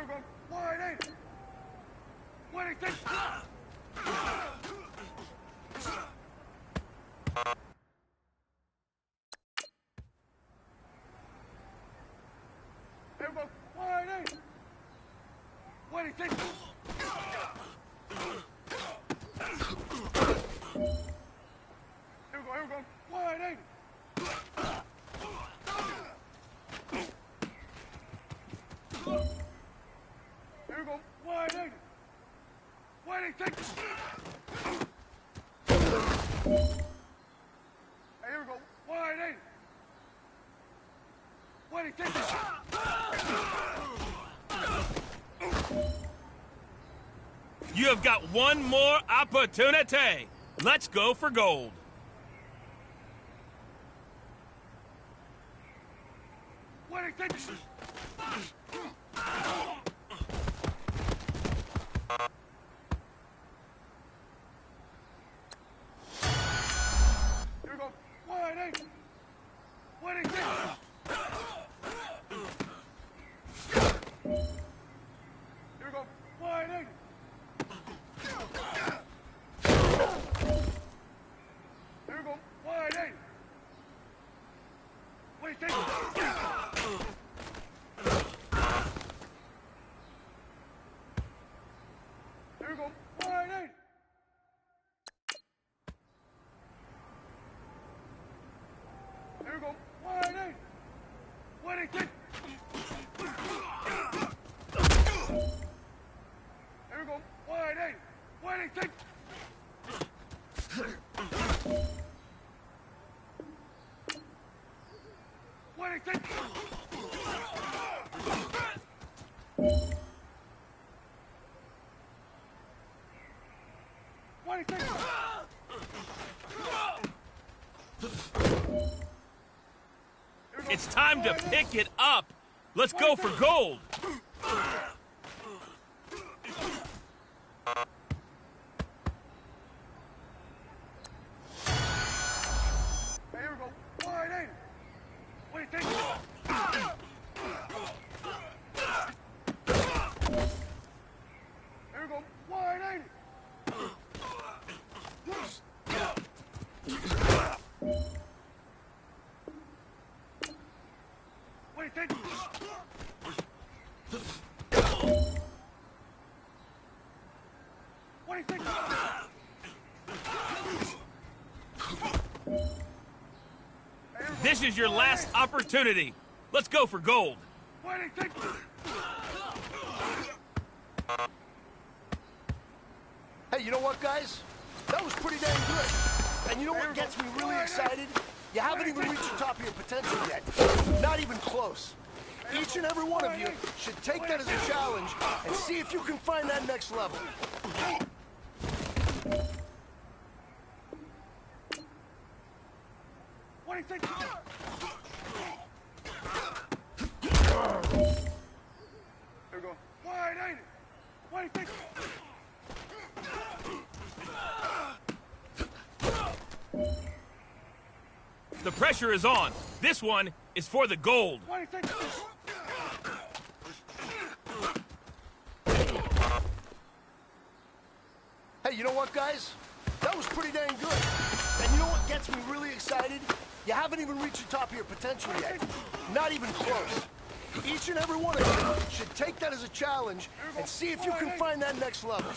Here we go. Wide in. 26. Here we go. Wide in. 26. Here we go. Wide in. Here we go. Wide in. 26. Hey, here we go. Wide in. 26. You have got one more opportunity. Let's go for gold. Here we go. Wide in. 26. Here we go. Wide in. 26. Here we go. Wide in. Here we go. Wide in. 26. Here we go. Wide in. 26. It's time to pick it up. Let's go for gold. Here we go. Wide in. 26. Here we go. Wide in. 26. This is your last opportunity. Let's go for gold. 26. Hey, you know what, guys? That was pretty damn good. And you know what gets me really excited? You haven't even reached the top of your potential yet. Not even close. Each and every one of you should take that as a challenge and see if you can find that next level. Here we go. Wide in. 26. The pressure is on. This one is for the gold. 26. Hey, you know what, guys? That was pretty dang good. And you know what gets me really excited? You haven't even reached the top of your potential yet. Not even close. Each and every one of you should take that as a challenge and see if you can find that next level.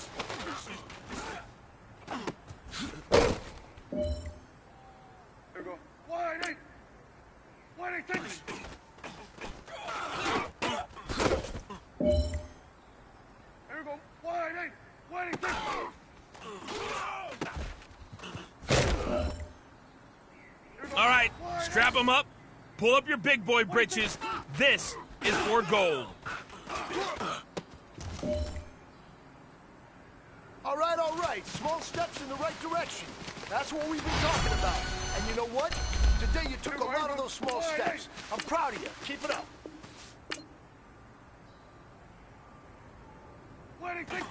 Here we go. Wide in. 26. Here we go. Wide in. 26. All right, strap them up. Pull up your big boy britches. This is for gold. All right. Small steps in the right direction. That's what we've been talking about. And you know what? Today you took a lot of those small steps. I'm proud of you. Keep it up. 26.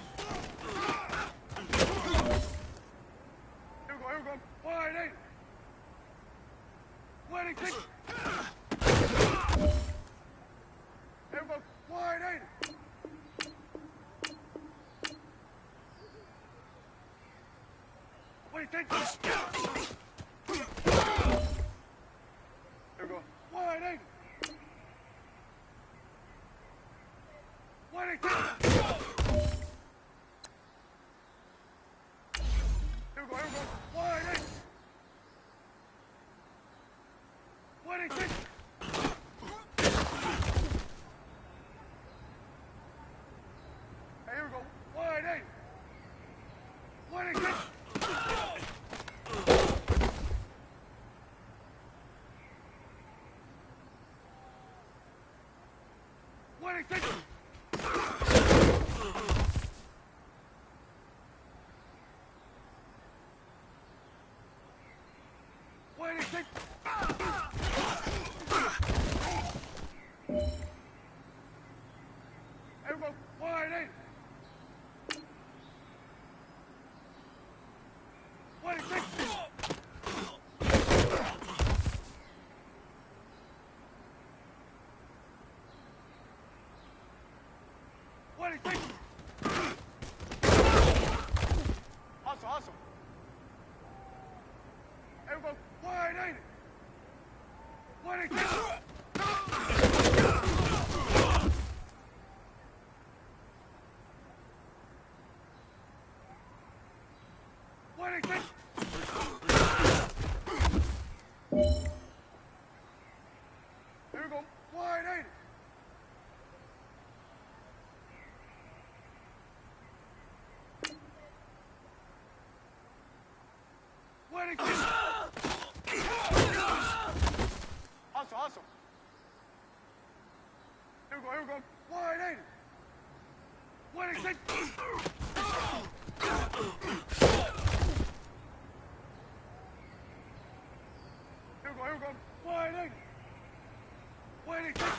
Here we go. Wide in. 26. Here we go. Wide in. 26. Hey, here we go. Wide 8. 26. 26. 26. Here we go. Wide 8. 26. 26. Awesome. Here we go. Wide 8. 26. Here we go. Wide 8. 26. Awesome. Here we go. Wide 8. 26. Here we go. Wide 8. 26. Here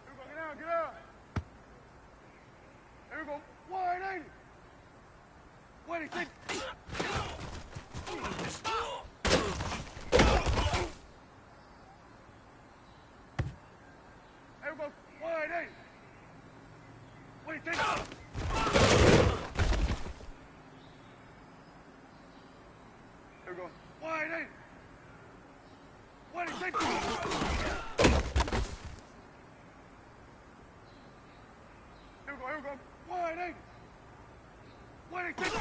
we go. Get out. Here we go. Wide 8. 26. Here we go. Wide 8. 26. Here we go. Wide 8. 26. Here we go. Wide 8. 26.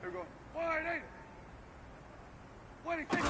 Here we go. Wide 8. 26.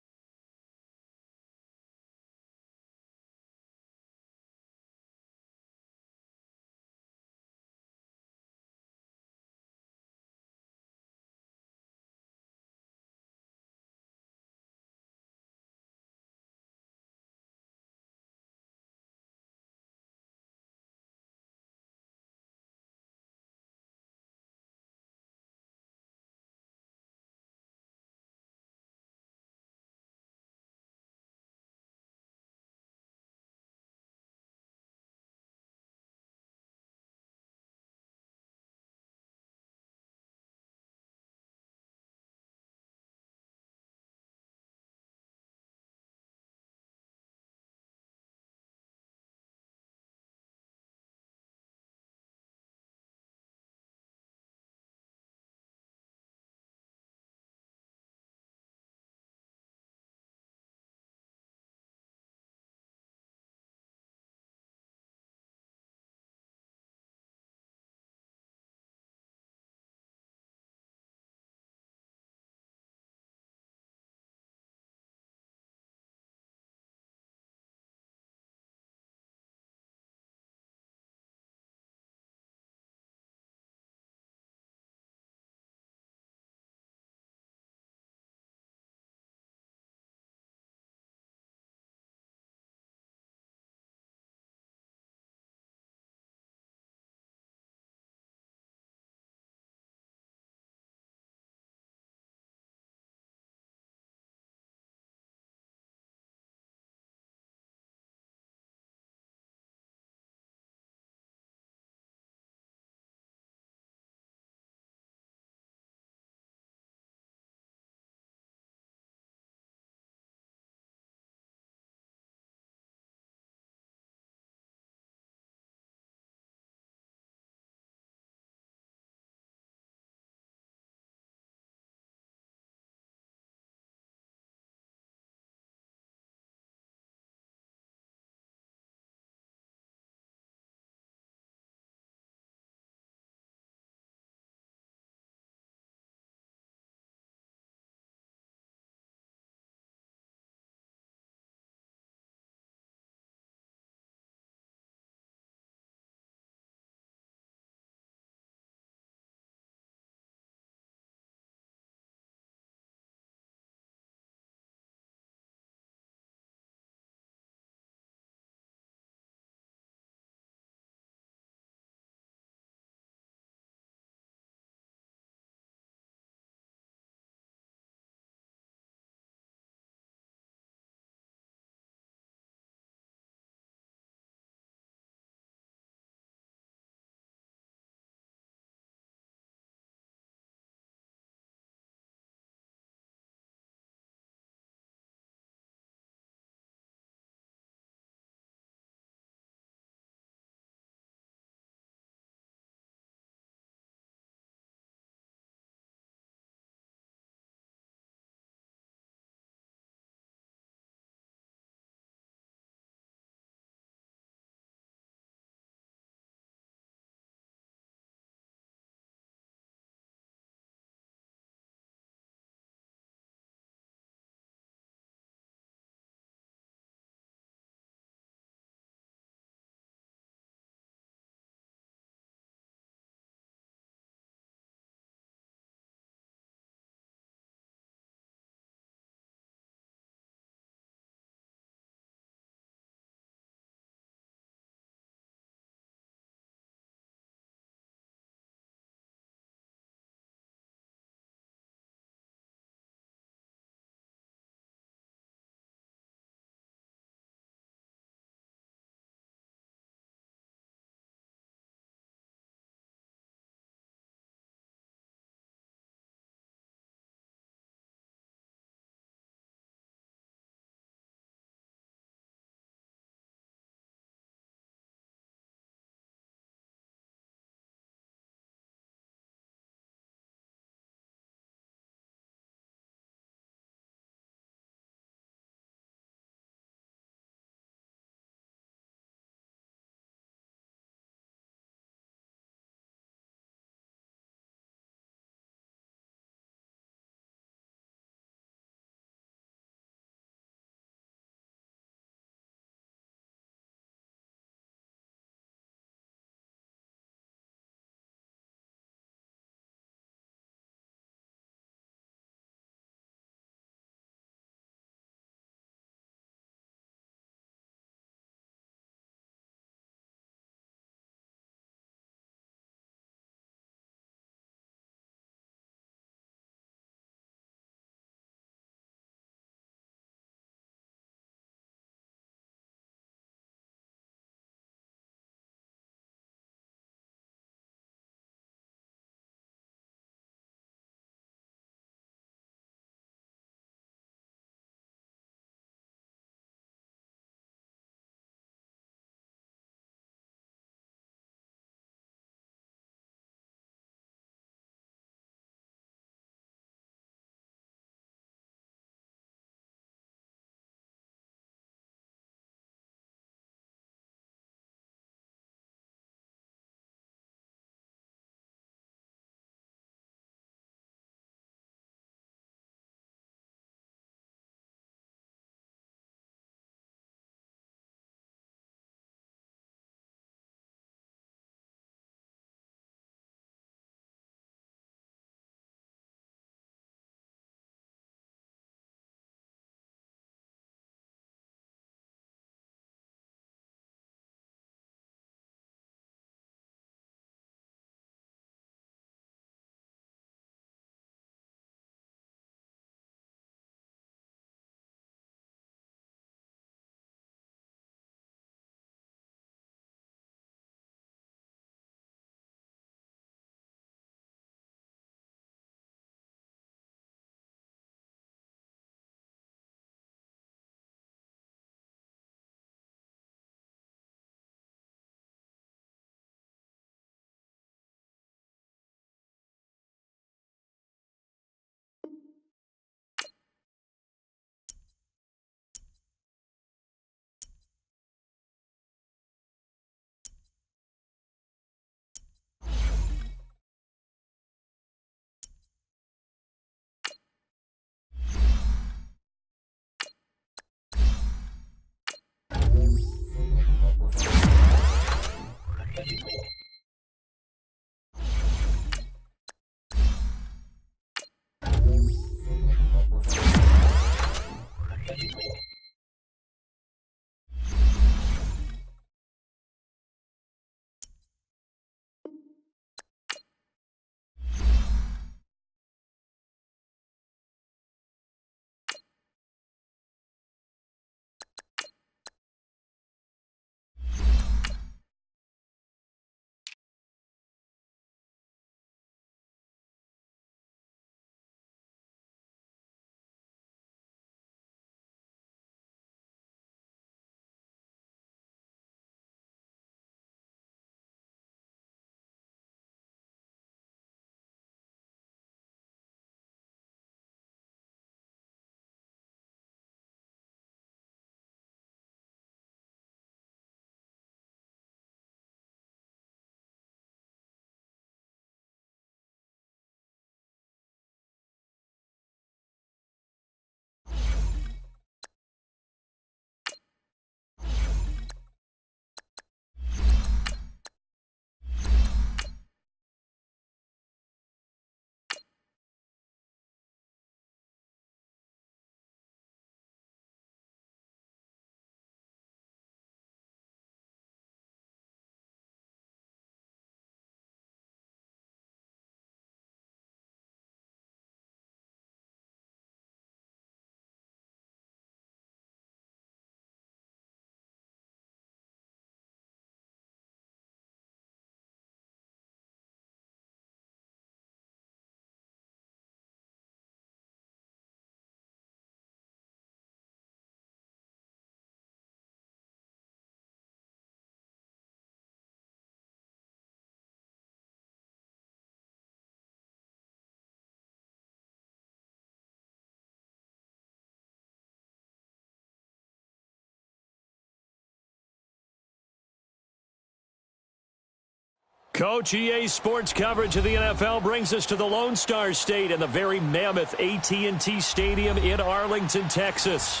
Coach, EA Sports coverage of the NFL brings us to the Lone Star State and the very mammoth AT&T Stadium in Arlington, Texas.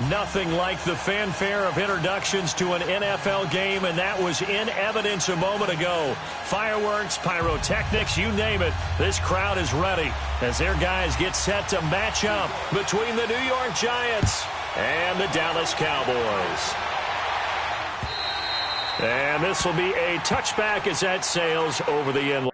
Nothing like the fanfare of introductions to an NFL game, and that was in evidence a moment ago. Fireworks, pyrotechnics, you name it. This crowd is ready as their guys get set to match up between the New York Giants and the Dallas Cowboys. And this will be a touchback as that sails over the end line.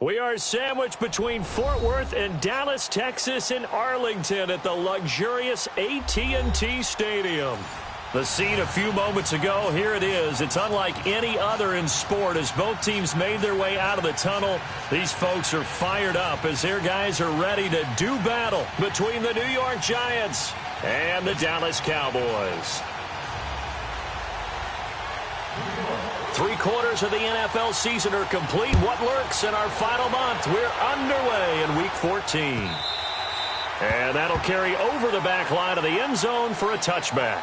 We are sandwiched between Fort Worth and Dallas, Texas, and Arlington at the luxurious AT&T Stadium. The scene a few moments ago, here it is. It's unlike any other in sport as both teams made their way out of the tunnel. These folks are fired up as their guys are ready to do battle between the New York Giants and the Dallas Cowboys. 3/4 of the NFL season are complete. What lurks in our final month? We're underway in Week 14. And that'll carry over the back line of the end zone for a touchback.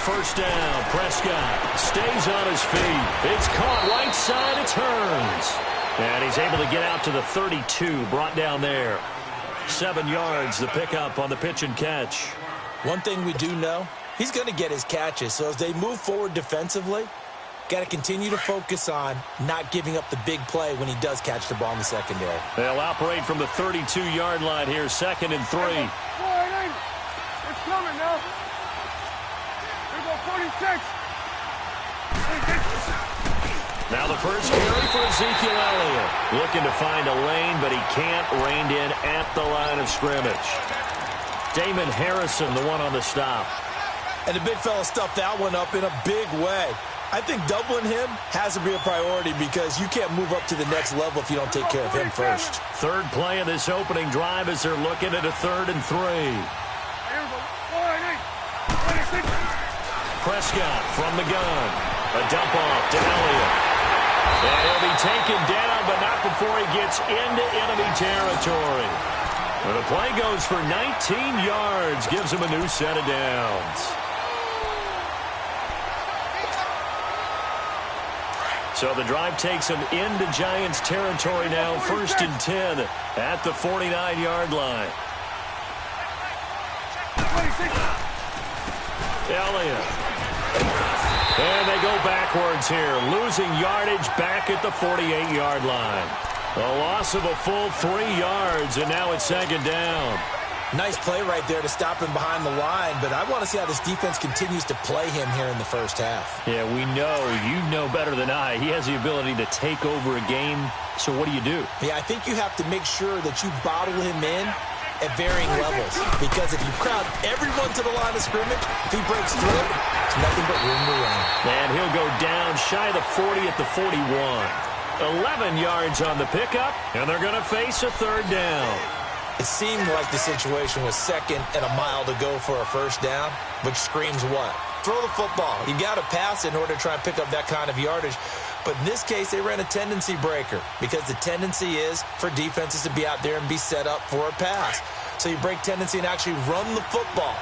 First down, Prescott stays on his feet. It's caught right side, it turns. And he's able to get out to the 32, brought down there. 7 yards, the pickup on the pitch and catch. One thing we do know, he's going to get his catches. So as they move forward defensively, got to continue to focus on not giving up the big play when he does catch the ball in the secondary. They'll operate from the 32-yard line here, 2nd and 3. It's coming now. 46. Now the first carry for Ezekiel Elliott. Looking to find a lane, but he can't. Reined in at the line of scrimmage. Damon Harrison, the one on the stop. And the big fella stuffed that one up in a big way. I think doubling him has to be a priority because you can't move up to the next level if you don't take care of him first. Third play of this opening drive as they're looking at a 3rd and 3. Prescott from the gun. A dump off to Elliott. And he'll be taken down, but not before he gets into enemy territory. And the play goes for 19 yards, gives him a new set of downs. So the drive takes him into Giants territory now, 1st and 10 at the 49-yard line. Elliott. And they go backwards here, losing yardage back at the 48-yard line. A loss of a full 3 yards, and now it's 2nd down. Nice play right there to stop him behind the line, but I want to see how this defense continues to play him here in the first half. Yeah, we know. You know better than I. He has the ability to take over a game, so what do you do? Yeah, I think you have to make sure that you bottle him in at varying levels, because if you crowd everyone to the line of scrimmage, if he breaks through it, it's nothing but room to run. And he'll go down shy of the 40 at the 41. 11 yards on the pickup, and they're going to face a 3rd down. It seemed like the situation was 2nd and a mile to go for a 1st down, which screams what? Throw the football. You got to pass in order to try and pick up that kind of yardage. But in this case, they ran a tendency breaker, because the tendency is for defenses to be out there and be set up for a pass. So you break tendency and actually run the football.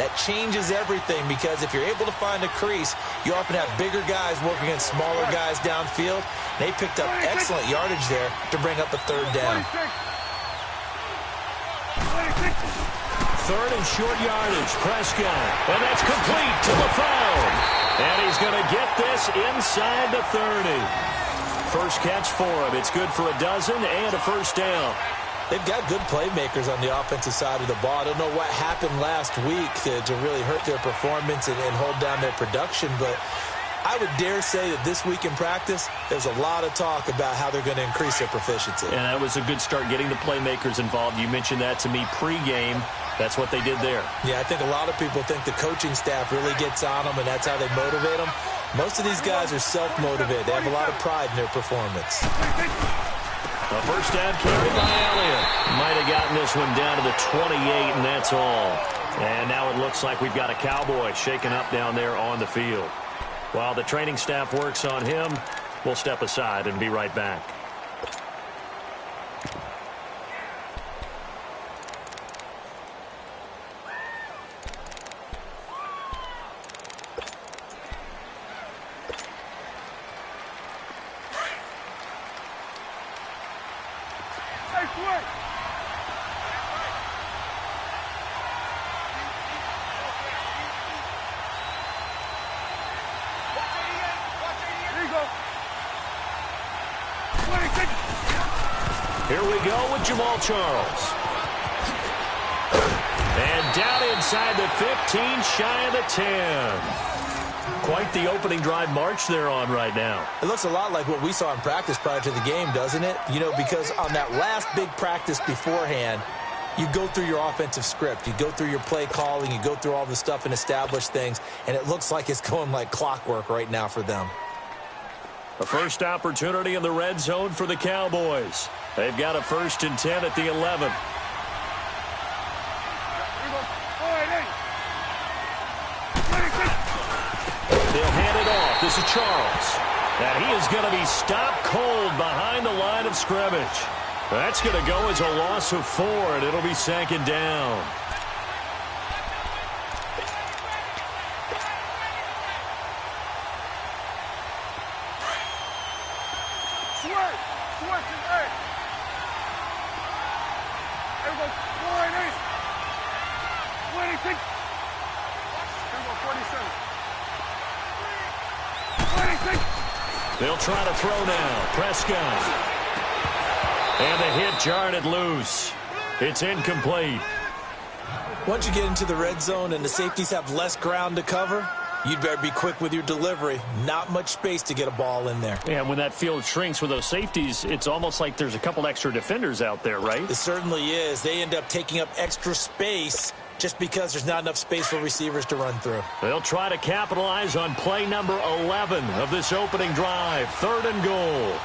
That changes everything, because if you're able to find a crease, you often have bigger guys working against smaller guys downfield. They picked up excellent yardage there to bring up a 3rd down. 3rd and short yardage, Prescott. And that's complete to LaFleur. And he's going to get this inside the 30. First catch for him. It's good for a dozen and a 1st down. They've got good playmakers on the offensive side of the ball. I don't know what happened last week to really hurt their performance and hold down their production, but I would dare say that this week in practice, there's a lot of talk about how they're going to increase their proficiency. And that was a good start, getting the playmakers involved. You mentioned that to me pregame. That's what they did there. Yeah, I think a lot of people think the coaching staff really gets on them, and that's how they motivate them. Most of these guys are self-motivated. They have a lot of pride in their performance. A 1st down carry by Elliott. Might have gotten this one down to the 28, and that's all. And now it looks like we've got a Cowboy shaken up down there on the field. While the training staff works on him, we'll step aside and be right back. Here we go with Jamal Charles. And down inside the 15, shy of the 10. Quite the opening drive march they're on right now. It looks a lot like what we saw in practice prior to the game, doesn't it? You know, because on that last big practice beforehand, you go through your offensive script. You go through your play calling. You go through all the stuff and establish things. And it looks like it's going like clockwork right now for them. A first opportunity in the red zone for the Cowboys. They've got a 1st and 10 at the 11. They'll hand it off. This is Charles. And he is going to be stopped cold behind the line of scrimmage. That's going to go as a loss of 4, and it'll be 2nd down. They'll try to throw now. Prescott. And the hit jarred it loose. It's incomplete. Once you get into the red zone and the safeties have less ground to cover, you'd better be quick with your delivery. Not much space to get a ball in there. And when that field shrinks with those safeties, it's almost like there's a couple extra defenders out there, right? It certainly is. They end up taking up extra space just because there's not enough space for receivers to run through. They'll try to capitalize on play number 11 of this opening drive. 3rd and goal.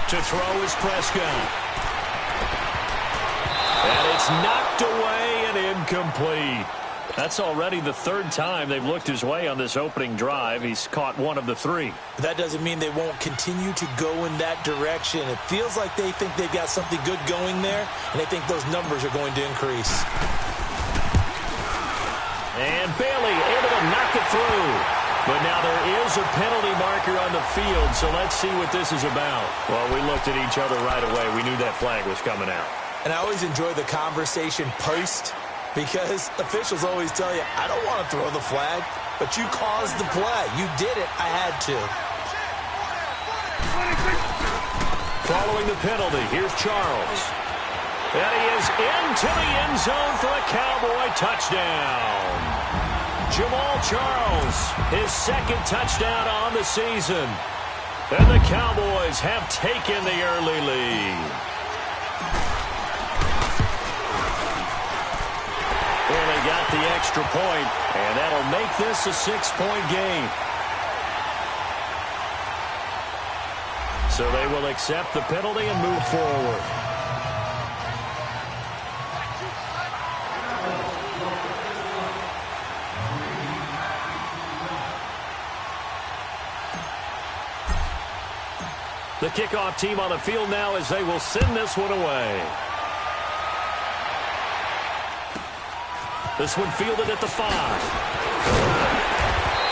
To throw is Prescott. It's knocked away and incomplete. That's already the third time they've looked his way on this opening drive. He's caught one of the three. That doesn't mean they won't continue to go in that direction. It feels like they think they've got something good going there, and they think those numbers are going to increase. And Bailey able to knock it through. But now there is a penalty marker on the field, so let's see what this is about. Well, we looked at each other right away. We knew that flag was coming out. And I always enjoy the conversation post, because officials always tell you, I don't want to throw the flag, but you caused the play. You did it. I had to. Following the penalty, here's Charles. And he is into the end zone for a Cowboy touchdown. Jamal Charles, his second touchdown on the season. And the Cowboys have taken the early lead. Well, they got the extra point, and that'll make this a 6-point game. So they will accept the penalty and move forward. The kickoff team on the field now as they will send this one away. This one fielded at the 5.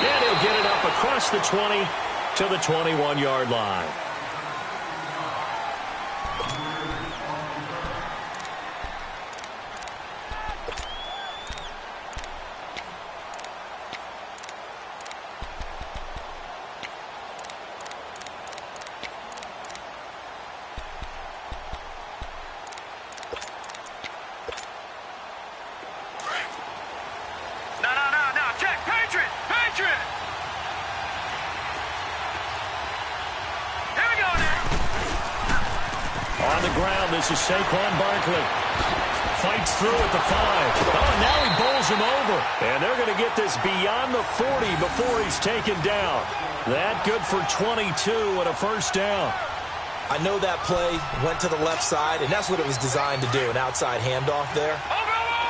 And he'll get it up across the 20 to the 21-yard line. On the ground, this is Saquon Barkley. Fights through at the 5. Oh, now he bowls him over. And they're going to get this beyond the 40 before he's taken down. That good for 22 and a first down. I know that play went to the left side, and that's what it was designed to do, an outside handoff there.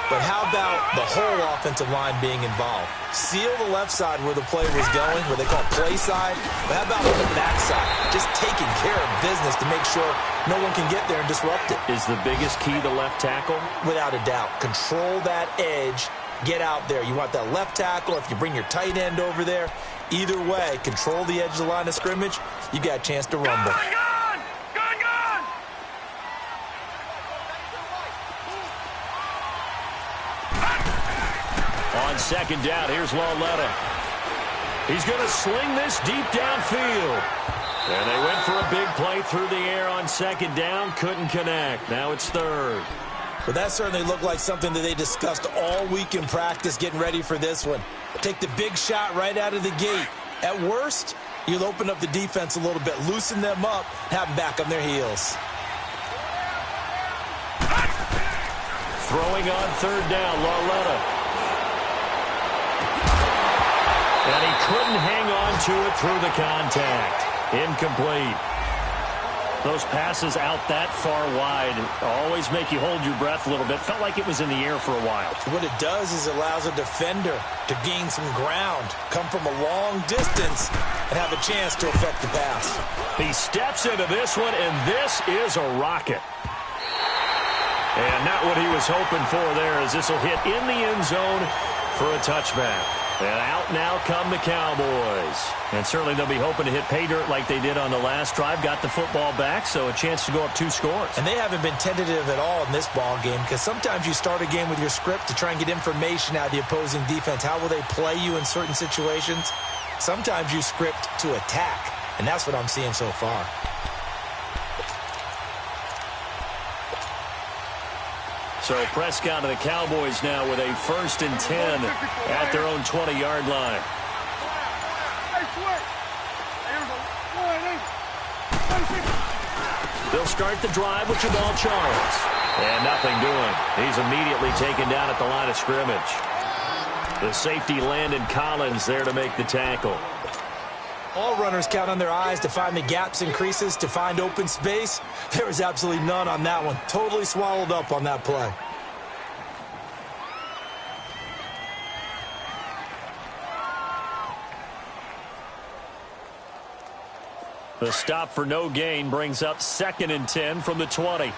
But how about the whole offensive line being involved? Seal the left side where the play was going, where they call play side. But how about on the back side? Just taking care of business to make sure no one can get there and disrupt it. Is the biggest key the left tackle? Without a doubt. Control that edge. Get out there. You want that left tackle. If you bring your tight end over there, either way, control the edge of the line of scrimmage, you got a chance to rumble. On second down, here's Lauletta. He's going to sling this deep downfield. And they went for a big play through the air on second down. Couldn't connect. Now it's third. But that certainly looked like something that they discussed all week in practice getting ready for this one. Take the big shot right out of the gate. At worst, you'll open up the defense a little bit, loosen them up, have them back on their heels. Throwing on third down, Lauletta. And he couldn't hang on to it through the contact. Incomplete. Those passes out that far wide always make you hold your breath a little bit. Felt like it was in the air for a while. What it does is it allows a defender to gain some ground, come from a long distance, and have a chance to affect the pass. He steps into this one, and this is a rocket. And not what he was hoping for there, as this will hit in the end zone for a touchback. And out now come the Cowboys. And certainly they'll be hoping to hit pay dirt like they did on the last drive. Got the football back, so a chance to go up 2 scores. And they haven't been tentative at all in this ball game, because sometimes you start a game with your script to try and get information out of the opposing defense. How will they play you in certain situations? Sometimes you script to attack, and that's what I'm seeing so far. So Prescott and the Cowboys now with a 1st and 10 at their own 20-yard line. They'll start the drive with Jamal Charles. And nothing doing. He's immediately taken down at the line of scrimmage. The safety Landon Collins there to make the tackle. All runners count on their eyes to find the gaps and creases, to find open space. There was absolutely none on that one. Totally swallowed up on that play. The stop for no gain brings up 2nd and 10 from the 20.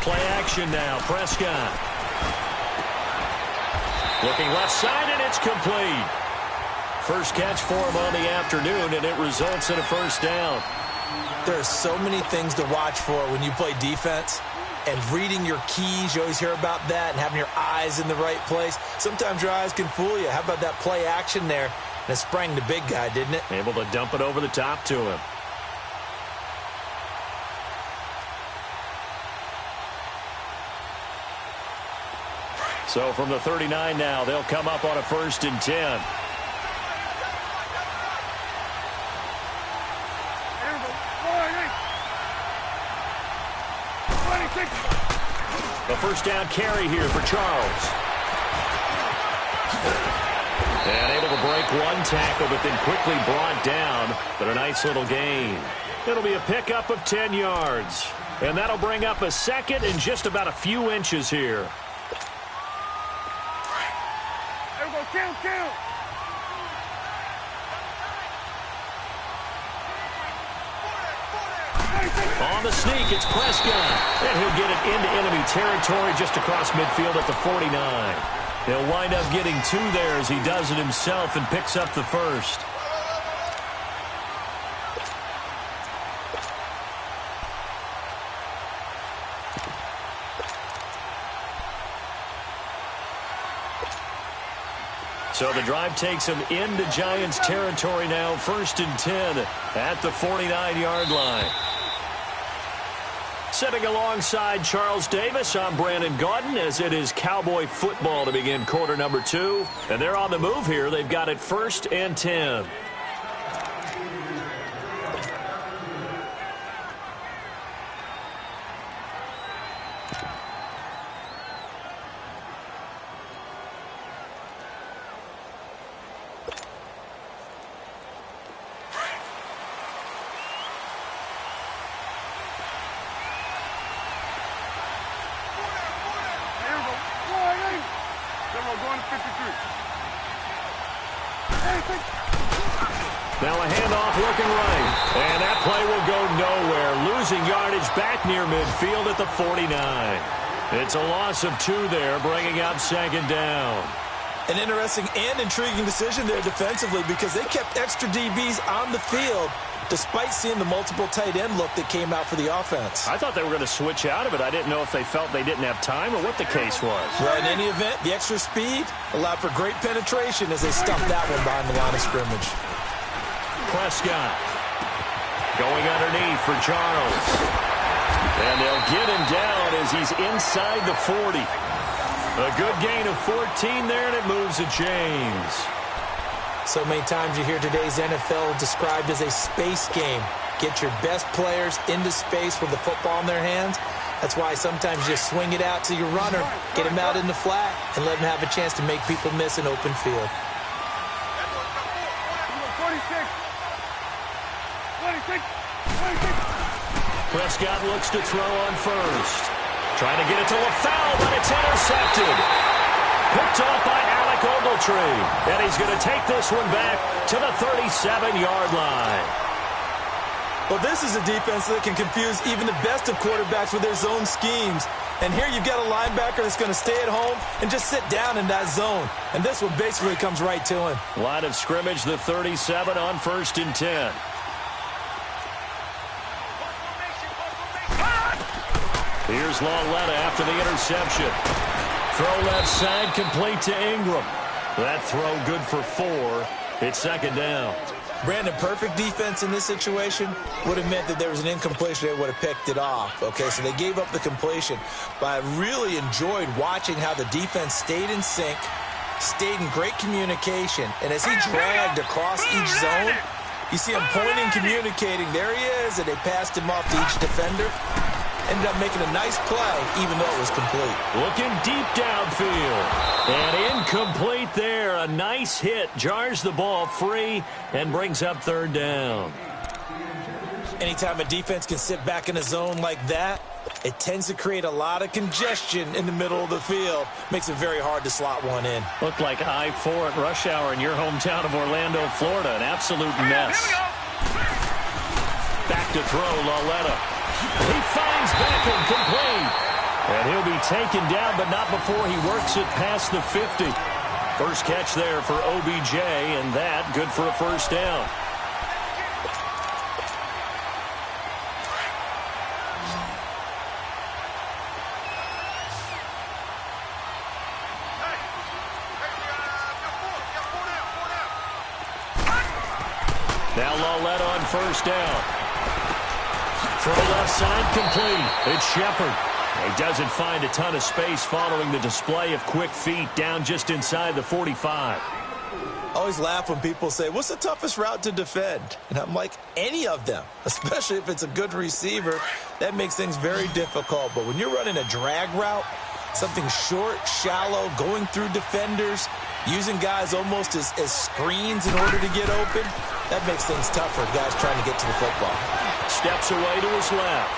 Play action now. Prescott. Looking left side, and it's complete. First catch for him on the afternoon, and it results in a first down. There are so many things to watch for when you play defense. And reading your keys, you always hear about that, and having your eyes in the right place. Sometimes your eyes can fool you. How about that play action there? And it sprang the big guy, didn't it? Able to dump it over the top to him. So from the 39 now, they'll come up on a 1st and 10. The first down carry here for Charles. And able to break one tackle, but then quickly brought down. But a nice little gain. It'll be a pickup of 10 yards. And that'll bring up a 2nd and just about a few inches here. Count. On the sneak, it's Prescott. And he'll get it into enemy territory just across midfield at the 49. He'll wind up getting 2 there as he does it himself and picks up the first. So the drive takes him into Giants territory now, 1st and 10 at the 49-yard line. Sitting alongside Charles Davis, I'm Brandon Gaudin as it is Cowboy football to begin quarter number 2. And they're on the move here. They've got it 1st and 10. Now a handoff looking right. And that play will go nowhere. Losing yardage back near midfield at the 49. It's a loss of 2 there, bringing up 2nd down. An interesting and intriguing decision there defensively because they kept extra DBs on the field despite seeing the multiple tight end look that came out for the offense. I thought they were going to switch out of it. I didn't know if they felt they didn't have time or what the case was. Well, in any event, the extra speed allowed for great penetration as they stuffed that one behind the line of scrimmage. Prescott going underneath for Charles. And they'll get him down as he's inside the 40. A good gain of 14 there, and it moves the chains. So many times you hear today's NFL described as a space game. Get your best players into space with the football in their hands. That's why sometimes you just swing it out to your runner, get him out in the flat, and let him have a chance to make people miss an open field. 26. Prescott looks to throw on first. Trying to get it to LaFowl, but it's intercepted. Picked off by Alec Ogletree. And he's going to take this one back to the 37-yard line. Well, this is a defense that can confuse even the best of quarterbacks with their zone schemes. And here you've got a linebacker that's going to stay at home and just sit down in that zone. And this one basically comes right to him. Line of scrimmage, the 37 on 1st and 10. Here's Lauletta after the interception. Throw left side, complete to Ingram. That throw good for 4. It's 2nd down. Brandon, perfect defense in this situation would have meant that there was an incompletion. They would have picked it off. Okay, so they gave up the completion. But I really enjoyed watching how the defense stayed in sync, stayed in great communication. And as he dragged across each zone, you see him pointing, communicating. There he is, and they passed him off to each defender. Ended up making a nice play, even though it was complete. Looking deep downfield. And incomplete there. A nice hit. Jars the ball free and brings up 3rd down. Anytime a defense can sit back in a zone like that, It tends to create a lot of congestion in the middle of the field. Makes it very hard to slot one in. Looked like I-4 at rush hour in your hometown of Orlando, Florida. An absolute mess. Back to throw, Lauletta. He finds Beckham complete. And he'll be taken down, but not before he works it past the 50. First catch there for OBJ, and that good for a first down. Now Lauletta on first down. Throw left side complete. It's Shepard. He doesn't find a ton of space following the display of quick feet down just inside the 45. Always laugh when people say, what's the toughest route to defend? And I'm like, any of them, especially if it's a good receiver. That makes things very difficult. But when you're running a drag route, something short, shallow, going through defenders, using guys almost as screens in order to get open, that makes things tough for guys trying to get to the football. Steps away to his left.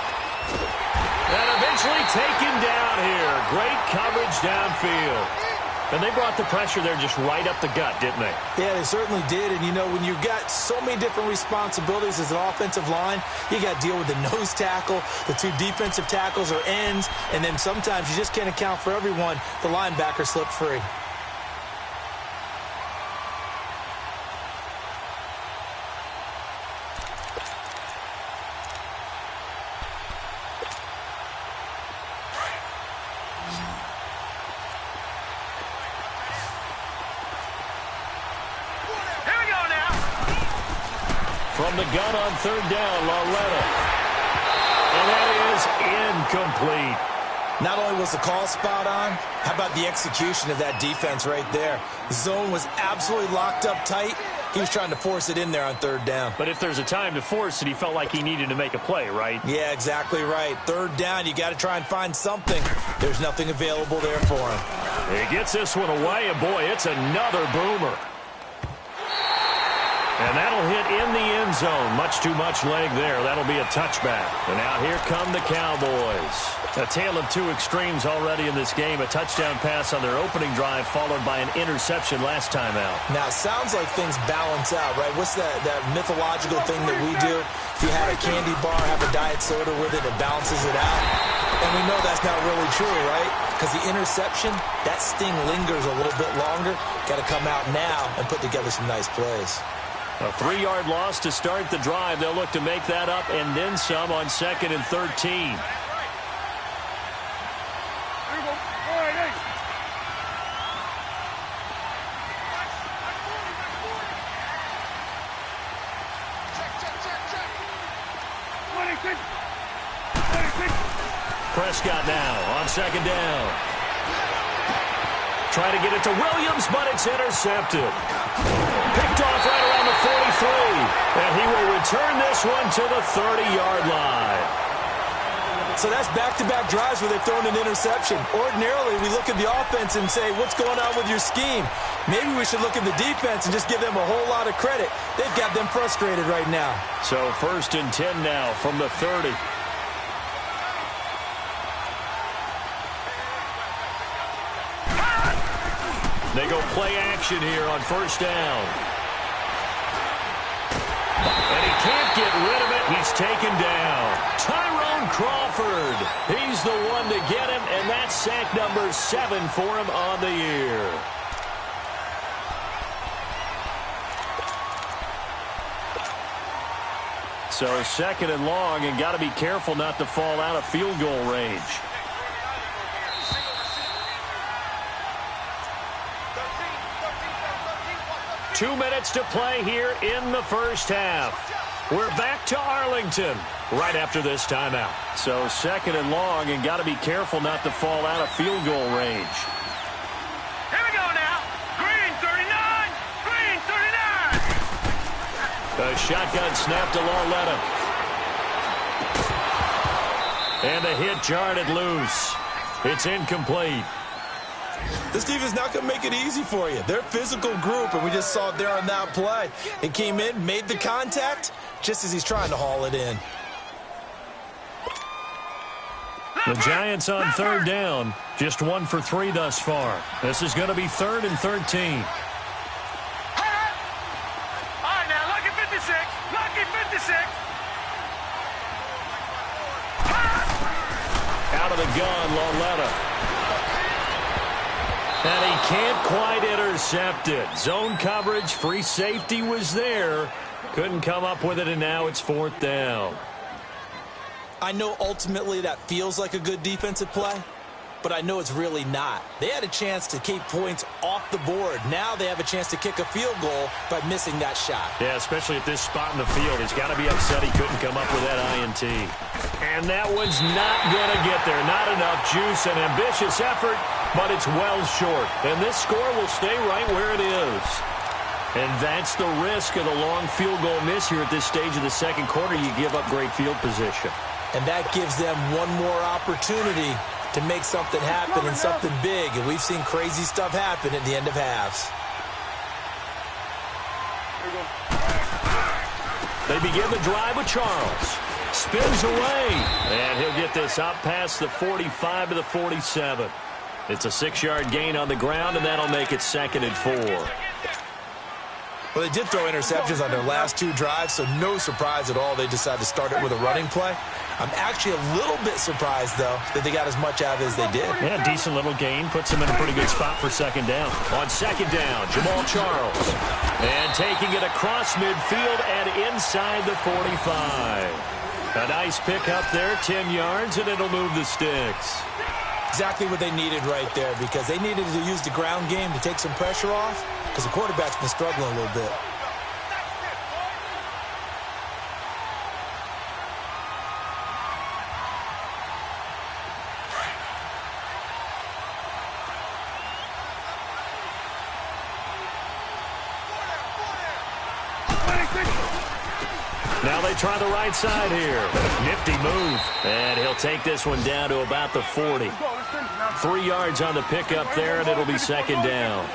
And eventually taken down here. Great coverage downfield. And they brought the pressure there just right up the gut, didn't they? Yeah, they certainly did. And, you know, when you've got so many different responsibilities as an offensive line, you got to deal with the nose tackle, the two defensive tackles or ends, and then sometimes you just can't account for everyone. The linebacker slipped free. From the gun on third down, Lauletta. And that is incomplete. Not only was the call spot on, how about the execution of that defense right there? The zone was absolutely locked up tight. He was trying to force it in there on third down. But if there's a time to force it, he felt like he needed to make a play, right? Yeah, exactly right. Third down, you got to try and find something. There's nothing available there for him. He gets this one away, and boy, it's another boomer. And that'll hit in the end zone. Much too much leg there. That'll be a touchback. And now here come the Cowboys. A tale of two extremes already in this game. A touchdown pass on their opening drive followed by an interception last time out. Now, it sounds like things balance out, right? What's that mythological thing that we do? If you had a candy bar, have a diet soda with it, it balances it out. And we know that's not really true, right? Because the interception, that sting lingers a little bit longer. Got to come out now and put together some nice plays. A 3-yard loss to start the drive. They'll look to make that up and then some on 2nd and 13. Prescott now on 2nd down. Try to get it to Williams, but it's intercepted. Picked off right around the 43. And he will return this one to the 30-yard line. So that's back-to-back drives where they've thrown an interception. Ordinarily, we look at the offense and say, what's going on with your scheme? Maybe we should look at the defense and just give them a whole lot of credit. They've got them frustrated right now. So 1st and 10 now from the 30. They go play action here on 1st down. And he can't get rid of it. He's taken down. Tyrone Crawford. He's the one to get him, and that's sack number 7 for him on the year. So 2nd and long, and got to be careful not to fall out of field goal range. Two minutes to play here in the first half. We're back to Arlington right after this timeout. So 2nd and long, and got to be careful not to fall out of field goal range. Here we go now. Green 39. Green 39. A shotgun snap to Lauletta. And the hit jarred it loose. It's incomplete. This defense not going to make it easy for you. They're a physical group, and we just saw it there on that play. It came in, made the contact, just as he's trying to haul it in. The Giants on third down, just 1 for 3 thus far. This is going to be 3rd and 13. All right, now, lucky 56. Lucky 56. Out of the gun, Loletta. And he can't quite intercept it. Zone coverage, free safety was there. Couldn't come up with it, and now it's 4th down. I know ultimately that feels like a good defensive play, but I know it's really not. They had a chance to keep points off the board. Now they have a chance to kick a field goal by missing that shot. Yeah, especially at this spot in the field. He's got to be upset he couldn't come up with that INT. And that one's not going to get there. Not enough juice, an ambitious effort, but it's well short. And this score will stay right where it is. And that's the risk of the long field goal miss here at this stage of the second quarter. You give up great field position. And that gives them one more opportunity to make something happen and something big. And we've seen crazy stuff happen at the end of halves. They begin the drive with Charles. Spins away. And he'll get this out past the 45 to the 47. It's a 6-yard gain on the ground, and that'll make it 2nd and 4. Well, they did throw interceptions on their last 2 drives, so no surprise at all they decided to start it with a running play. I'm actually a little bit surprised, though, that they got as much out of it as they did. Yeah, decent little gain. Puts them in a pretty good spot for 2nd down. On 2nd down, Jamal Charles. And taking it across midfield and inside the 45. A nice pick up there, 10 yards, and it'll move the sticks. Exactly what they needed right there, because they needed to use the ground game to take some pressure off, because the quarterback's been struggling a little bit. Now they try the right side here. Nifty move. And he'll take this one down to about the 40. 3 yards on the pickup there, and it'll be 2nd down.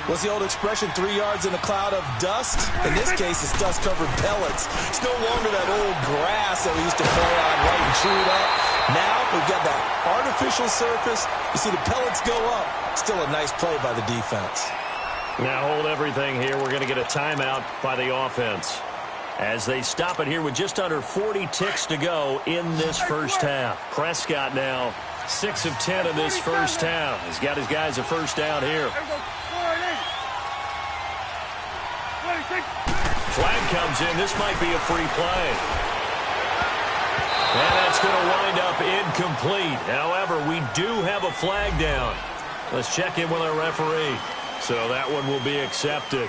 What's the old expression, 3 yards in a cloud of dust? In this case, it's dust-covered pellets. It's no longer that old grass that we used to play on right and chew it up. Now we've got that artificial surface. You see the pellets go up. Still a nice play by the defense. Now hold everything here. We're going to get a timeout by the offense, as they stop it here with just under 40 ticks to go in this first half. Prescott now 6 of 10 in this first half. He's got his guys a first down here. Flag comes in. This might be a free play. And that's going to wind up incomplete. However, we do have a flag down. Let's check in with our referee. So that one will be accepted.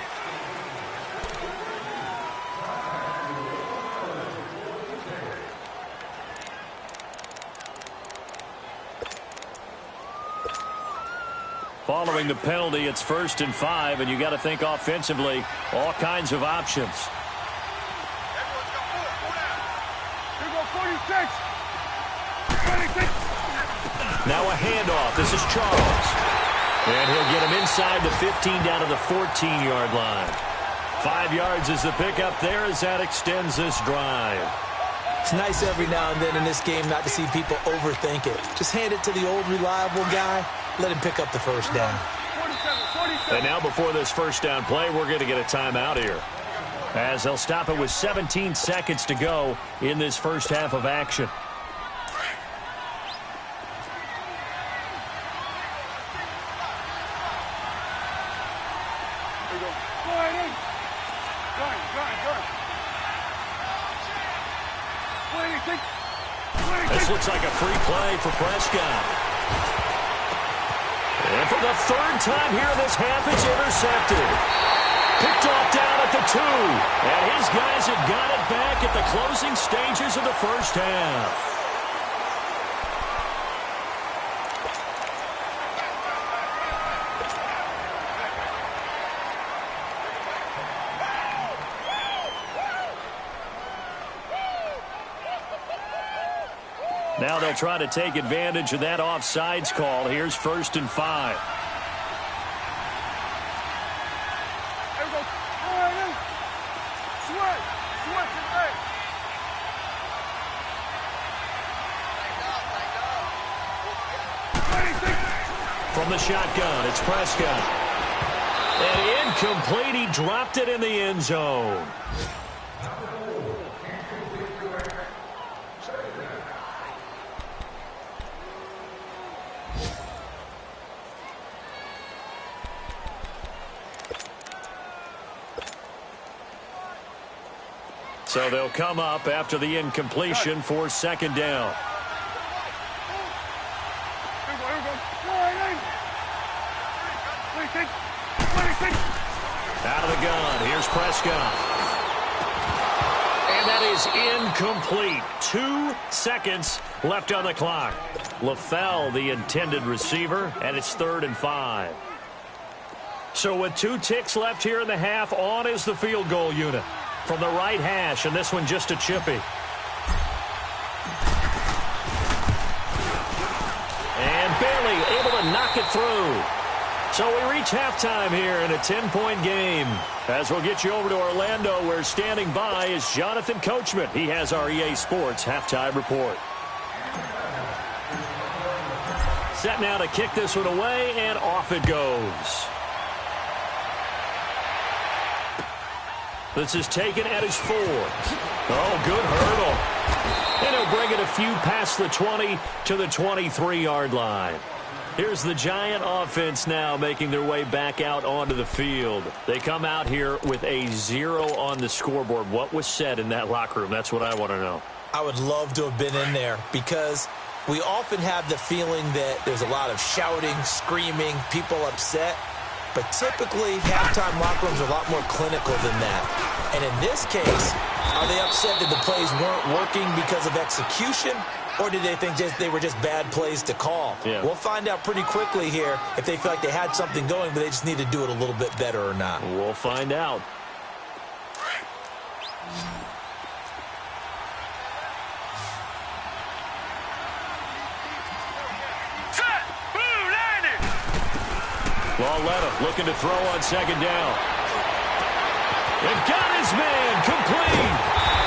Following the penalty, it's 1st and 5, and you got to think offensively, all kinds of options. Now a handoff. This is Charles. And he'll get him inside the 15 down to the 14-yard line. 5 yards is the pickup there as that extends this drive. It's nice every now and then in this game not to see people overthink it. Just hand it to the old reliable guy. Let him pick up the first down. And now before this first down play, we're going to get a timeout here, as they'll stop it with 17 seconds to go in this first half of action. This looks like a free play for Prescott. And for the 3rd time here in this half, it's intercepted. Picked off down at the 2. And his guys have got it back at the closing stages of the first half. Now they'll try to take advantage of that offsides call. Here's 1st and 5. from the shotgun. It's Prescott. And incomplete. He dropped it in the end zone. So they'll come up after the incompletion for second down. Out of the gun. Here's Prescott. And that is incomplete. 2 seconds left on the clock. LaFell, the intended receiver, and it's 3rd and 5. So with 2 ticks left here in the half, on is the field goal unit. From the right hash, and this one just a chippy. And barely able to knock it through. So we reach halftime here in a 10-point game. As we'll get you over to Orlando, where standing by is Jonathan Coachman. He has our EA Sports halftime report. Set now to kick this one away, and off it goes. This is taken at his 4. Oh, good hurdle. And he'll bring it a few past the 20 to the 23-yard line. Here's the Giant offense now making their way back out onto the field. They come out here with a 0 on the scoreboard. What was said in that locker room? That's what I want to know. I would love to have been in there because we often have the feeling that there's a lot of shouting, screaming, people upset. But typically, halftime locker rooms are a lot more clinical than that. And in this case, are they upset that the plays weren't working because of execution? Or did they think they were just bad plays to call? Yeah. We'll find out pretty quickly here if they feel like they had something going, but they just need to do it a little bit better or not. We'll find out. Lauletta looking to throw on second down. And got his man complete.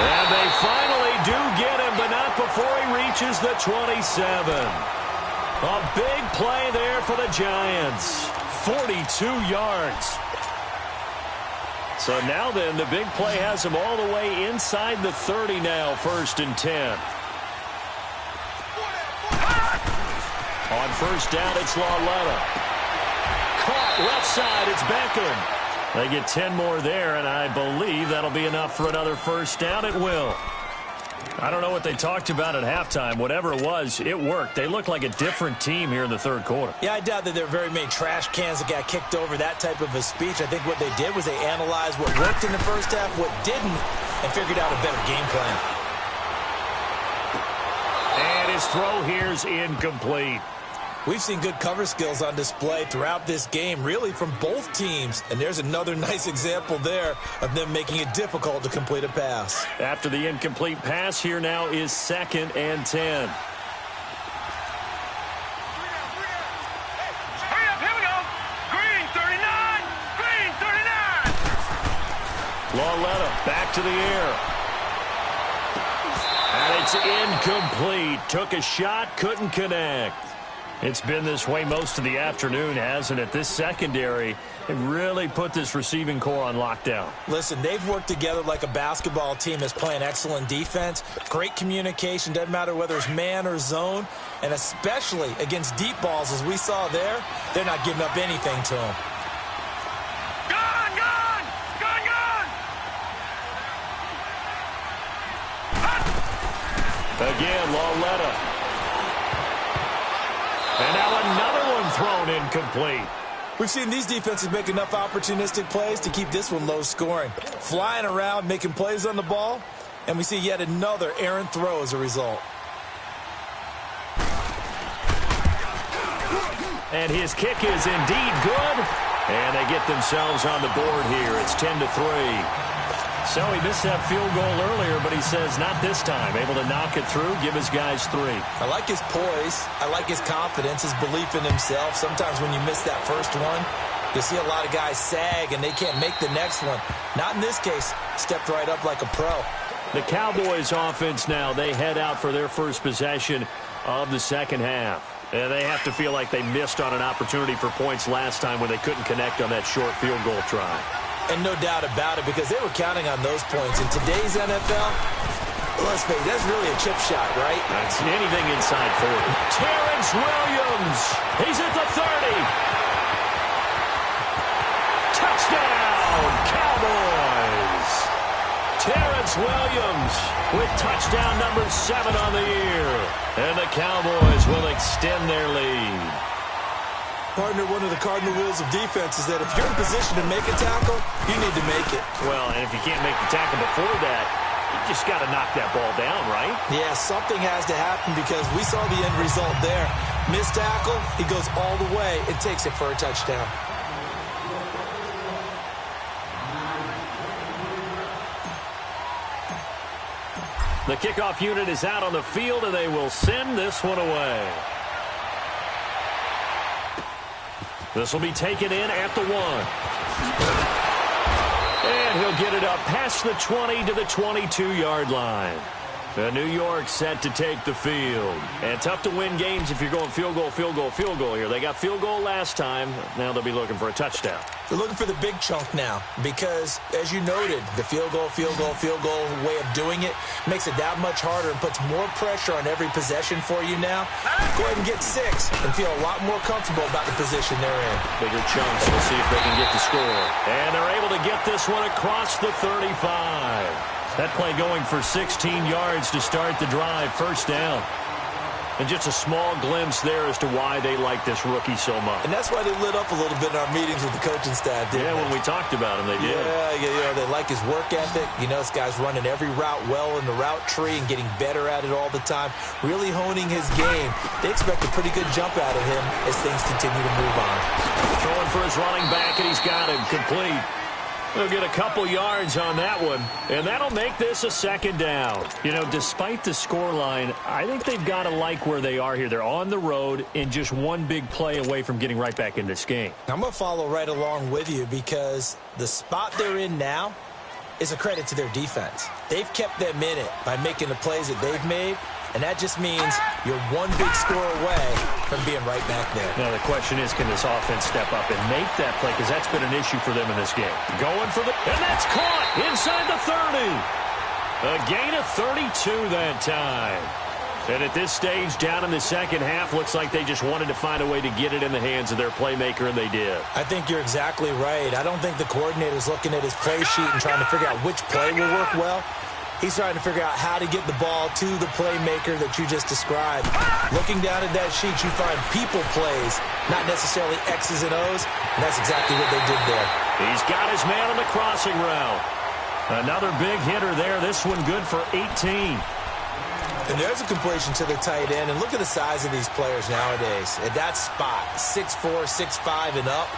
And they finally do get him, but not before he reaches the 27. A big play there for the Giants. 42 yards. So now then, the big play has him all the way inside the 30 now, 1st and 10. On first down, it's Lauletta. Caught left side, it's Beckham. They get 10 more there, and I believe that'll be enough for another first down. It will. I don't know what they talked about at halftime. Whatever it was, it worked. They look like a different team here in the 3rd quarter. Yeah, I doubt that there are very many trash cans that got kicked over, that type of a speech. I think what they did was they analyzed what worked in the first half, what didn't, and figured out a better game plan. And his throw here's incomplete. We've seen good cover skills on display throughout this game, really from both teams. And there's another nice example there of them making it difficult to complete a pass. After the incomplete pass, here now is 2nd and 10. Hurry up, here we go. Green 39, green 39. Lauletta back to the air. And it's incomplete. Took a shot, couldn't connect. It's been this way most of the afternoon, hasn't it? This secondary really put this receiving core on lockdown. Listen, they've worked together like a basketball team that's playing excellent defense. Great communication, doesn't matter whether it's man or zone. And especially against deep balls, as we saw there, they're not giving up anything to them. Gone, gone, gone, gone. Again, Lauletta. And now another one thrown incomplete. We've seen these defenses make enough opportunistic plays to keep this one low scoring. Flying around, making plays on the ball, and we see yet another errant throw as a result. And his kick is indeed good. And they get themselves on the board here. It's 10-3. So he missed that field goal earlier, but he says not this time. Able to knock it through, give his guys 3. I like his poise. I like his confidence, his belief in himself. Sometimes when you miss that first one, you see a lot of guys sag and they can't make the next one. Not in this case. Stepped right up like a pro. The Cowboys offense now, they head out for their first possession of the second half. And they have to feel like they missed on an opportunity for points last time when they couldn't connect on that short field goal try. And no doubt about it, because they were counting on those points. In today's NFL, let's face it, that's really a chip shot, right? That's anything inside 40. Terrence Williams. He's at the 30. Touchdown, Cowboys. Terrence Williams with touchdown number 7 on the year. And the Cowboys will extend their lead. Partner, one of the cardinal rules of defense is that if you're in position to make a tackle, you need to make it. Well, and if you can't make the tackle before that, you just got to knock that ball down, right? Yeah, something has to happen because we saw the end result there. Missed tackle, he goes all the way and takes it for a touchdown. The kickoff unit is out on the field, and they will send this one away. This will be taken in at the 1. And he'll get it up past the 20 to the 22-yard line. New York set to take the field. And tough to win games if you're going field goal, field goal, field goal here. They got field goal last time. Now they'll be looking for a touchdown. They're looking for the big chunk now because, as you noted, the field goal way of doing it makes it that much harder and puts more pressure on every possession for you now. Go ahead and get 6 and feel a lot more comfortable about the position they're in. Bigger chunks. We'll see if they can get the score. And they're able to get this one across the 35. That play going for 16 yards to start the drive. First down. And just a small glimpse there as to why they like this rookie so much. And that's why they lit up a little bit in our meetings with the coaching staff, didn't they? Yeah, when we talked about him, they did. Yeah, they like his work ethic. You know, this guy's running every route well in the route tree and getting better at it all the time, really honing his game. They expect a pretty good jump out of him as things continue to move on. Throwing for his running back, and he's got him complete. They'll get a couple yards on that one, and that'll make this a second down. You know, despite the scoreline, I think they've got to like where they are here. They're on the road and just one big play away from getting right back in this game. I'm going to follow right along with you because the spot they're in now is a credit to their defense. They've kept them in it by making the plays that they've made, and that just means you're one big score away from being right back there. Now, the question is, can this offense step up and make that play? Because that's been an issue for them in this game. Going for the... And that's caught inside the 30. A gain of 32 that time. And at this stage, down in the second half, looks like they just wanted to find a way to get it in the hands of their playmaker, and they did. I think you're exactly right. I don't think the coordinator's looking at his play sheet and trying to figure out which play will work well. He's trying to figure out how to get the ball to the playmaker that you just described. Looking down at that sheet, you find people plays, not necessarily X's and O's, and that's exactly what they did there. He's got his man on the crossing route. Another big hitter there. This one good for 18. And there's a completion to the tight end, and look at the size of these players nowadays. At that spot, 6'4", 6'5", and up.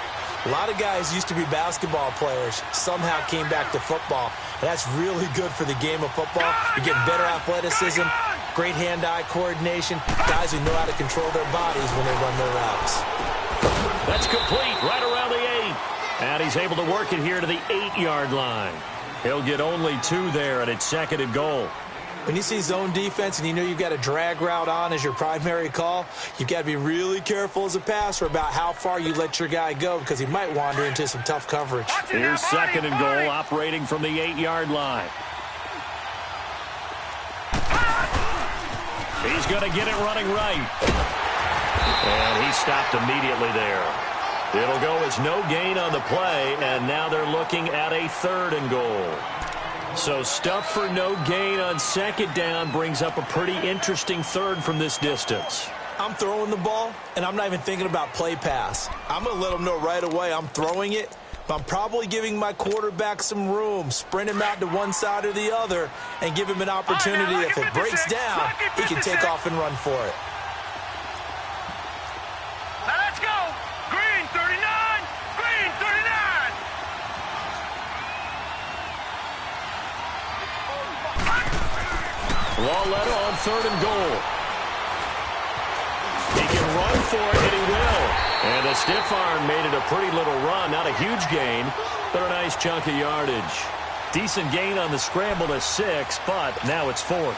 A lot of guys used to be basketball players, somehow came back to football. And that's really good for the game of football. You're getting better athleticism, great hand-eye coordination, guys who know how to control their bodies when they run their routes. That's complete right around the 8. And he's able to work it here to the 8-yard line. He'll get only 2 there, and it's second and goal. When you see zone defense and you know you've got a drag route on as your primary call, you've got to be really careful as a passer about how far you let your guy go because he might wander into some tough coverage. Here's second and goal, operating from the 8-yard line. He's going to get it running right. And he stopped immediately there. It'll go as no gain on the play, and now they're looking at a third and goal. So stuff for no gain on second down brings up a pretty interesting third from this distance. I'm throwing the ball, and I'm not even thinking about play pass. I'm going to let them know right away I'm throwing it, but I'm probably giving my quarterback some room, sprint him out to one side or the other, and give him an opportunity. If it breaks down, he can take off and run for it. Now let's go! Green 39! Green 39! Walletta on third and goal. He can run for it, and he will. And a stiff arm made it a pretty little run. Not a huge gain, but a nice chunk of yardage. Decent gain on the scramble to 6, but now it's 4th.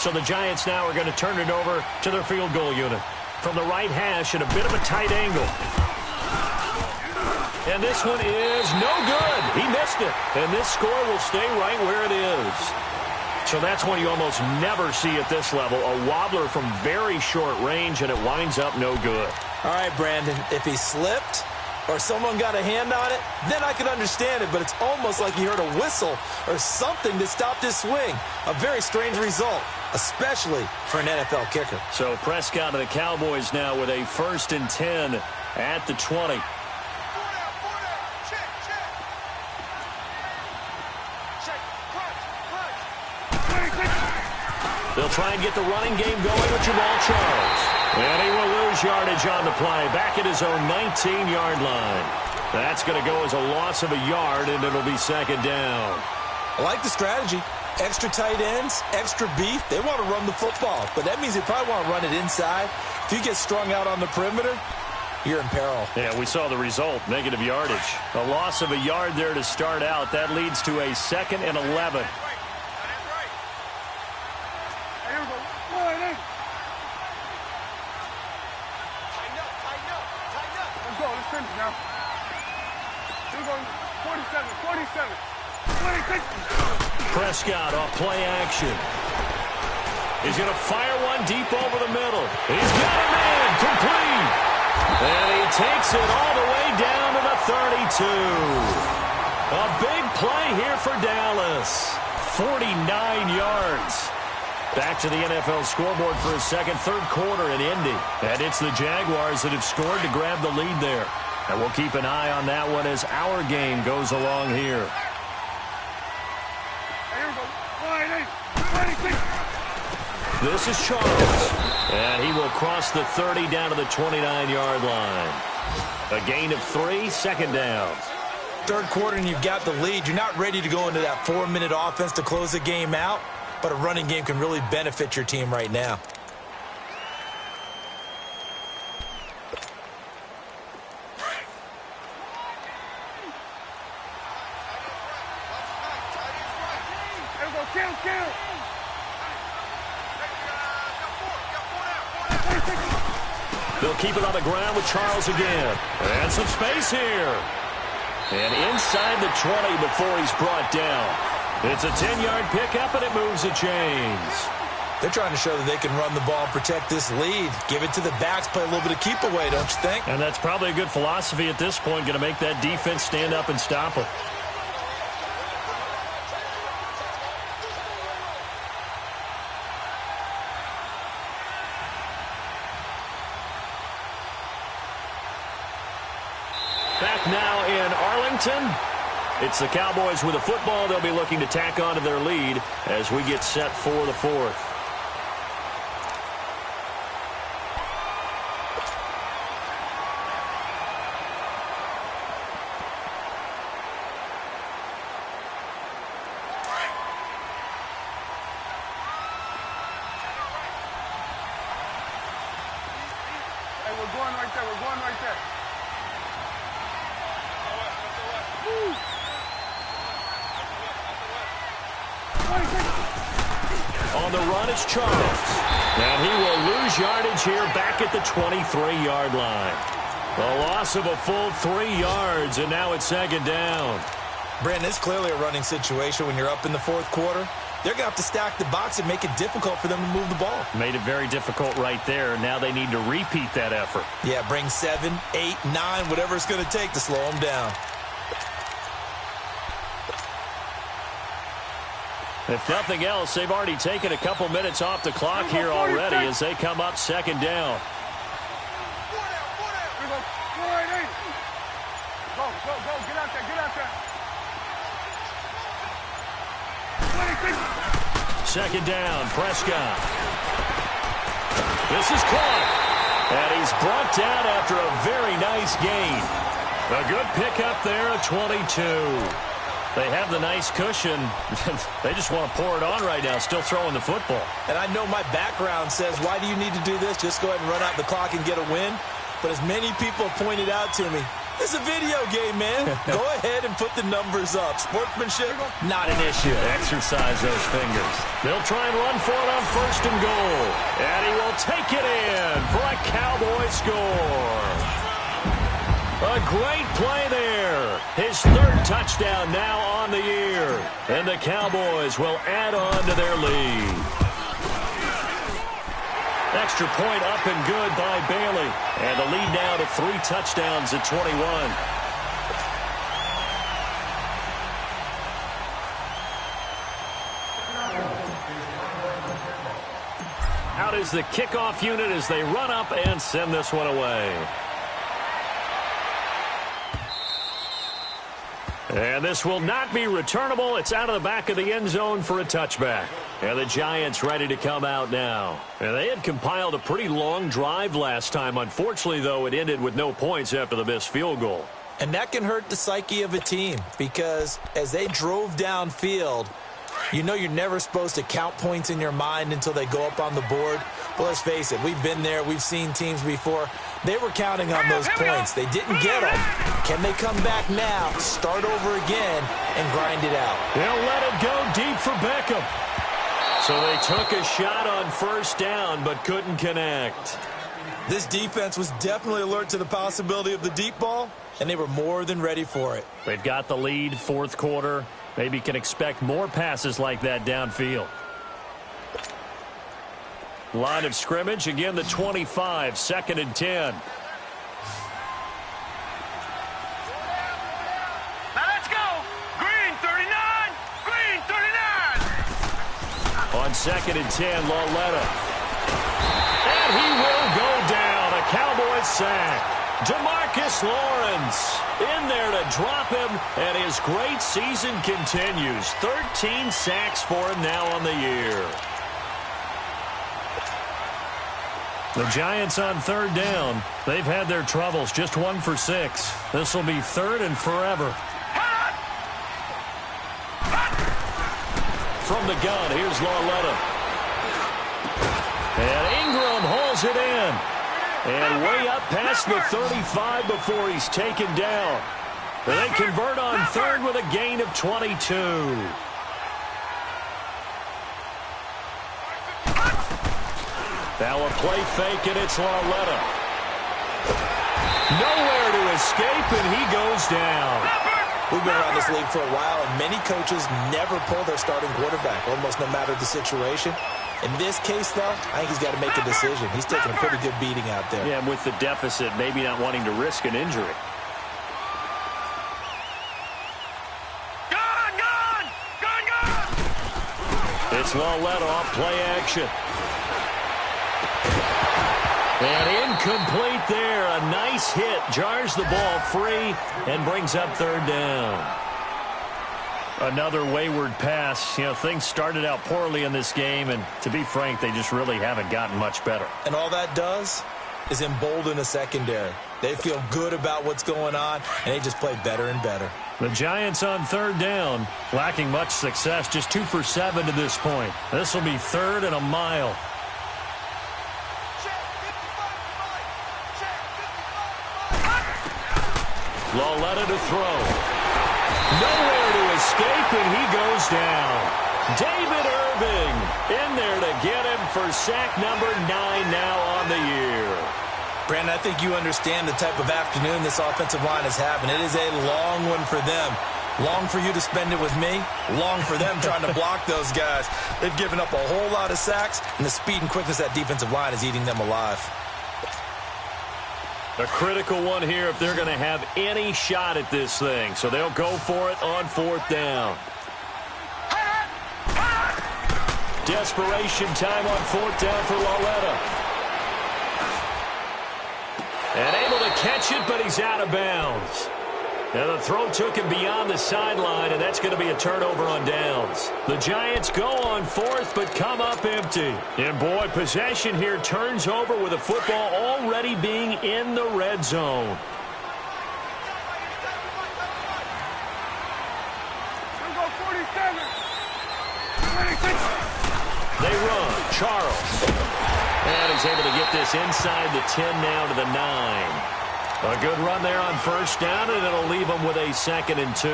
So the Giants now are going to turn it over to their field goal unit. from the right hash at a bit of a tight angle. And this one is no good. He missed it. And this score will stay right where it is. So that's one you almost never see at this level. A wobbler from very short range, and it winds up no good. All right, Brandon, if he slipped or someone got a hand on it, then I can understand it, but it's almost like he heard a whistle or something that stopped his swing. A very strange result, especially for an NFL kicker. So Prescott of the Cowboys now with a 1st and 10 at the 20. They'll try and get the running game going with Jamal Charles. And he will lose yardage on the play, back at his own 19-yard line. That's going to go as a loss of a yard, and it'll be 2nd down. I like the strategy. Extra tight ends, extra beef. They want to run the football, but that means they probably want to run it inside. If you get strung out on the perimeter, you're in peril. Yeah, we saw the result, negative yardage. A loss of a yard there to start out. That leads to a 2nd and 11. Now. We're going 47. Prescott off play action. He's going to fire one deep over the middle. He's got a man complete. And he takes it all the way down to the 32. A big play here for Dallas. 49 yards. Back to the NFL scoreboard for a third quarter in Indy. And it's the Jaguars that have scored to grab the lead there. And we'll keep an eye on that one as our game goes along here. This is Charles. And he will cross the 30 down to the 29-yard line. A gain of 3, 2nd down. Third quarter and you've got the lead. You're not ready to go into that 4-minute offense to close the game out. But a running game can really benefit your team right now. They'll keep it on the ground with Charles again. And some space here. And inside the 20 before he's brought down. It's a 10-yard pickup, and it moves the chains. They're trying to show that they can run the ball and protect this lead. Give it to the backs, play a little bit of keep away, don't you think? And that's probably a good philosophy at this point, going to make that defense stand up and stop them. Back now in Arlington. It's the Cowboys with the football. They'll be looking to tack on to their lead as we get set for the 4th. Hey, we're going right there. We're going right there. On the run, it's Charles. And he will lose yardage here back at the 23-yard line. A loss of a full 3 yards, and now it's 2nd down. Brandon, it's clearly a running situation when you're up in the 4th quarter. They're going to have to stack the box and make it difficult for them to move the ball. Made it very difficult right there. Now they need to repeat that effort. Yeah, bring 7, 8, 9, whatever it's going to take to slow them down. If nothing else, they've already taken a couple minutes off the clock here already as they come up 2nd down. Go, get out there. 2nd down, Prescott. This is caught. And he's brought down after a very nice gain. A good pickup there, a 22. They have the nice cushion. They just want to pour it on right now, still throwing the football. And I know my background says, why do you need to do this? Just go ahead and run out the clock and get a win. But as many people have pointed out to me, It's a video game, man. Go ahead and put the numbers up. Sportsmanship, not an issue. Exercise those fingers. They'll try and run for it on 1st and goal. And he will take it in for a Cowboy score. A great play there. His 3rd touchdown now on the year. And the Cowboys will add on to their lead. Extra point up and good by Bailey. And the lead now to 3 touchdowns at 21. Out is the kickoff unit as they run up and send this one away. And this will not be returnable. It's out of the back of the end zone for a touchback. And the Giants ready to come out now. And they had compiled a pretty long drive last time. Unfortunately, though, it ended with no points after the missed field goal. And that can hurt the psyche of a team because as they drove downfield, you know you're never supposed to count points in your mind until they go up on the board. But let's face it, we've been there. We've seen teams before. They were counting on those points. They didn't get them. Can they come back now, start over again, and grind it out? They'll let it go deep for Beckham. So they took a shot on 1st down but couldn't connect. This defense was definitely alert to the possibility of the deep ball, and they were more than ready for it. They've got the lead, 4th quarter. Maybe can expect more passes like that downfield. Line of scrimmage, again the 25, 2nd and 10. Now let's go. Green 39. Green 39. On 2nd and 10, Lauletta. And he will go down. A Cowboys sack. DeMarcus Lawrence in there to drop him, and his great season continues. 13 sacks for him now on the year. The Giants on 3rd down. They've had their troubles, just 1 for 6. This will be 3rd and forever. From the gun, here's Lauletta. And Ingram hauls it in. And way up past the 35 before he's taken down. They convert on 3rd with a gain of 22. Now a play fake, and it's Lauletta. Nowhere to escape, and he goes down. We've been around this league for a while, and many coaches never pull their starting quarterback, almost no matter the situation. In this case, though, I think he's got to make a decision. He's taking a pretty good beating out there. Yeah, and with the deficit, maybe not wanting to risk an injury. Gun! It's Lauletta off play action. And incomplete there. A nice hit. Jars the ball free and brings up 3rd down. Another wayward pass. You know, things started out poorly in this game, and to be frank, they just really haven't gotten much better. And all that does is embolden a secondary. They feel good about what's going on, and they just play better and better. The Giants on 3rd down, lacking much success, just 2 for 7 to this point. This will be 3rd and a mile. Lauletta to throw. Nowhere to escape, and he goes down. David Irving in there to get him for sack number 9 now on the year. Brandon, I think you understand the type of afternoon this offensive line is having. It is a long one for them. Long for you to spend it with me. Long for them trying to block those guys. They've given up a whole lot of sacks, and the speed and quickness of that defensive line is eating them alive. A critical one here if they're going to have any shot at this thing. So they'll go for it on 4th down. Desperation time on 4th down for Lauletta. And able to catch it, but he's out of bounds. And the throw took him beyond the sideline, and that's going to be a turnover on downs. The Giants go on 4th, but come up empty. And, boy, possession here turns over with the football already being in the red zone. They run. Charles. And he's able to get this inside the 10 now to the 9. A good run there on first down, and it'll leave them with a 2nd and 2.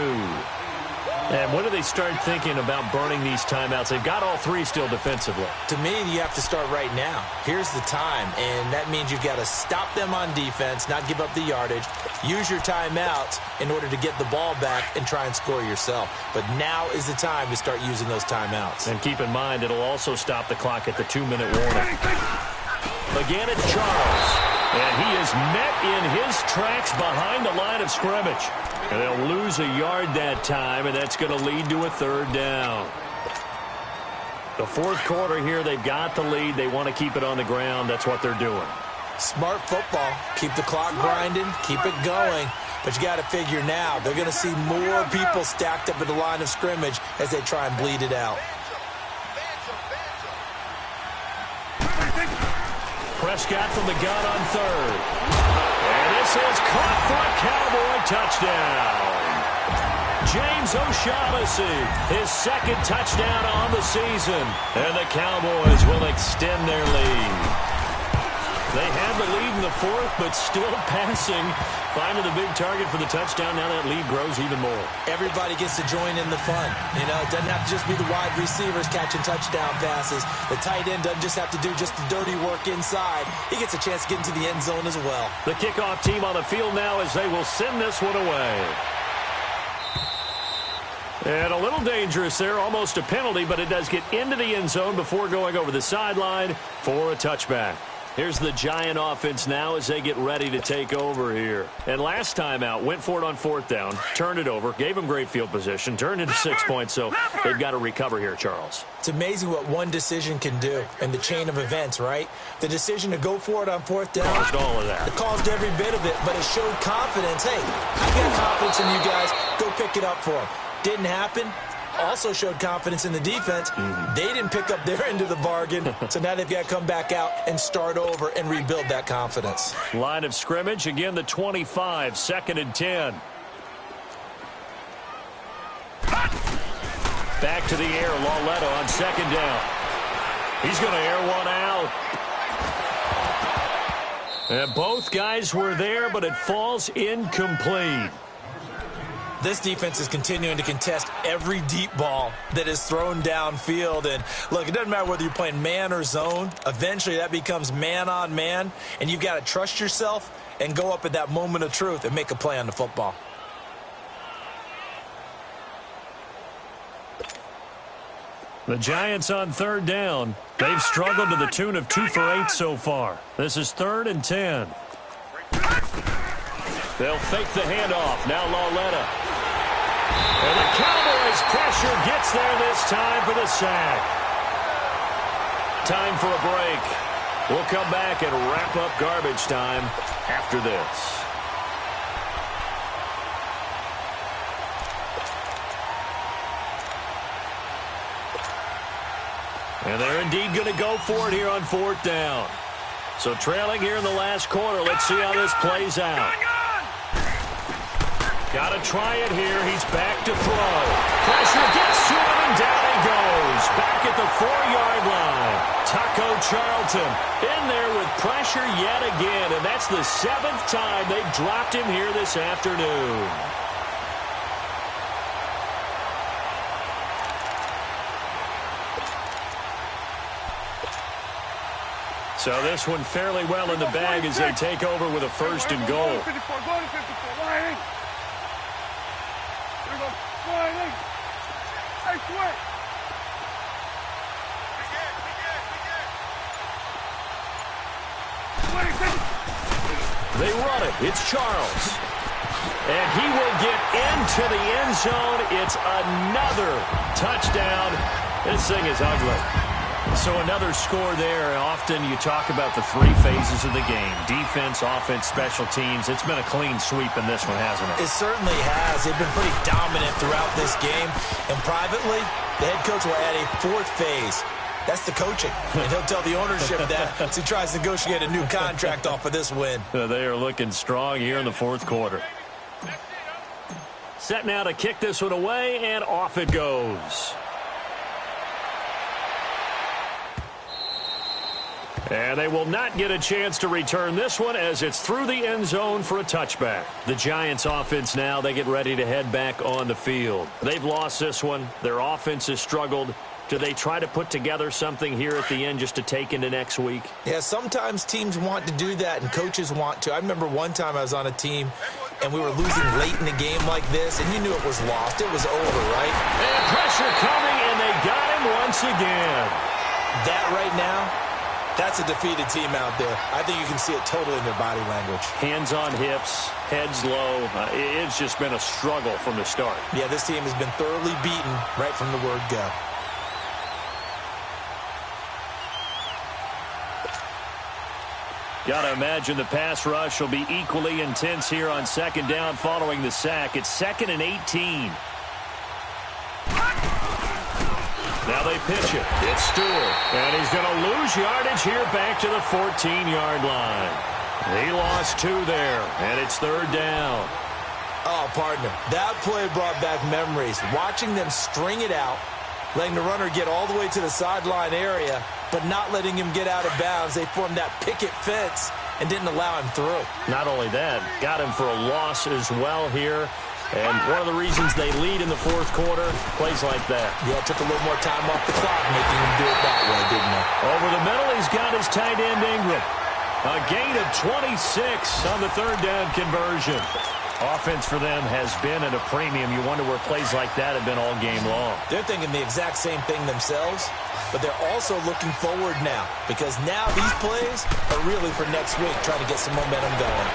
And when do they start thinking about burning these timeouts? They've got all 3 still defensively. To me, you have to start right now. Here's the time, and that means you've got to stop them on defense, not give up the yardage, use your timeouts in order to get the ball back and try and score yourself. But now is the time to start using those timeouts. And keep in mind, it'll also stop the clock at the 2-minute warning. Again, it's Charles. And he is met in his tracks behind the line of scrimmage. And they'll lose a yard that time, and that's going to lead to a 3rd down. The 4th quarter here, they've got the lead. They want to keep it on the ground. That's what they're doing. Smart football. Keep the clock grinding. Keep it going. But you got to figure now, they're going to see more people stacked up at the line of scrimmage as they try and bleed it out. Prescott from the gun on 3rd. And this is caught for a Cowboy touchdown. James O'Shaughnessy, his 2nd touchdown on the season. And the Cowboys will extend their lead. They had the lead in the 4th, but still passing. Finding the big target for the touchdown. Now that lead grows even more. Everybody gets to join in the fun. You know, it doesn't have to just be the wide receivers catching touchdown passes. The tight end doesn't just have to do just the dirty work inside. He gets a chance to get into the end zone as well. The kickoff team on the field now as they will send this one away. And a little dangerous there, almost a penalty, but it does get into the end zone before going over the sideline for a touchback. Here's the Giant offense now as they get ready to take over here. And last time out, went for it on 4th down, turned it over, gave them great field position, turned into 6 points, so they've got to recover here, Charles. It's amazing what one decision can do in the chain of events, right? The decision to go for it on 4th down. Caused all of that. It caused every bit of it, but it showed confidence. Hey, I got confidence in you guys. Go pick it up for them. Didn't happen. Also showed confidence in the defense. They didn't pick up their end of the bargain, so now they've got to come back out and start over and rebuild that confidence. Line of scrimmage, again the 25, 2nd and 10. Back to the air, Lauletta on 2nd down. He's going to air one out. And both guys were there, but it falls incomplete. This defense is continuing to contest every deep ball that is thrown downfield. And, look, it doesn't matter whether you're playing man or zone. Eventually, that becomes man on man. And you've got to trust yourself and go up at that moment of truth and make a play on the football. The Giants on 3rd down. They've struggled to the tune of 2 for 8 so far. This is 3rd and 10. They'll fake the handoff. Now Lauletta. And the Cowboys' pressure gets there this time for the sack. Time for a break. We'll come back and wrap up garbage time after this. And they're indeed going to go for it here on 4th down. So trailing here in the last quarter. Let's see how this plays out. Got to try it here. He's back to throw. Pressure gets to him, and down he goes. Back at the 4-yard line. Taco Charlton in there with pressure yet again. And that's the 7th time they've dropped him here this afternoon. So this one fairly well in the bag as they take over with a 1st and goal. Go to 54. Line. Here we go. Line. Hey, switch. They run it. It's Charles. And he will get into the end zone. It's another touchdown. This thing is ugly. So another score there. Often you talk about the 3 phases of the game. Defense, offense, special teams. It's been a clean sweep in this one, hasn't it? It certainly has. They've been pretty dominant throughout this game. And privately, the head coach will add a 4th phase. That's the coaching. And he'll tell the ownership that as he tries to negotiate a new contract off of this win. They are looking strong here in the 4th quarter. Set now to kick this one away, and off it goes. And they will not get a chance to return this one as it's through the end zone for a touchback. The Giants offense now, they get ready to head back on the field. They've lost this one. Their offense has struggled. Do they try to put together something here at the end just to take into next week? Yeah, sometimes teams want to do that and coaches want to. I remember one time I was on a team and we were losing late in the game like this, and you knew it was lost. It was over, right? And pressure coming, and they got him once again. That right now, that's a defeated team out there. I think you can see it totally in their body language. Hands on hips, heads low. It's just been a struggle from the start. Yeah, this team has been thoroughly beaten right from the word go. Got to imagine the pass rush will be equally intense here on second down following the sack. It's 2nd and 18. Now they pitch it. It's Stewart. And he's going to lose yardage here back to the 14-yard line. He lost 2 there, and it's 3rd down. Oh, partner, that play brought back memories. Watching them string it out, letting the runner get all the way to the sideline area, but not letting him get out of bounds. They formed that picket fence and didn't allow him through. Not only that, got him for a loss as well here. And one of the reasons they lead in the 4th quarter, plays like that. Yeah, it took a little more time off the clock making him do it that way, didn't it? Over the middle, he's got his tight end Ingram. A gain of 26 on the 3rd down conversion. Offense for them has been at a premium. You wonder where plays like that have been all game long. They're thinking the exact same thing themselves, but they're also looking forward now because now these plays are really for next week, trying to get some momentum going.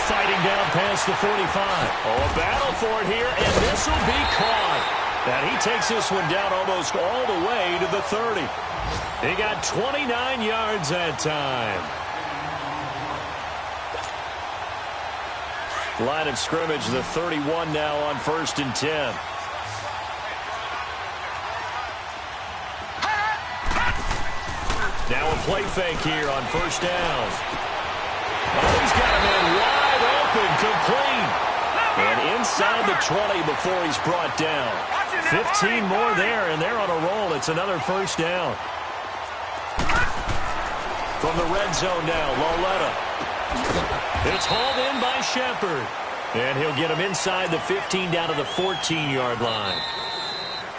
Fighting down past the 45. Oh, a battle for it here, and this will be caught. And he takes this one down almost all the way to the 30. He got 29 yards that time. Line of scrimmage, the 31 now on 1st and 10. Now a play fake here on 1st down. Oh, he's got a man wide open, complete. And inside the 20 before he's brought down. 15 more there, and they're on a roll. It's another 1st down. From the red zone now, Loletta. It's hauled in by Shepard. And he'll get him inside the 15 down to the 14-yard line.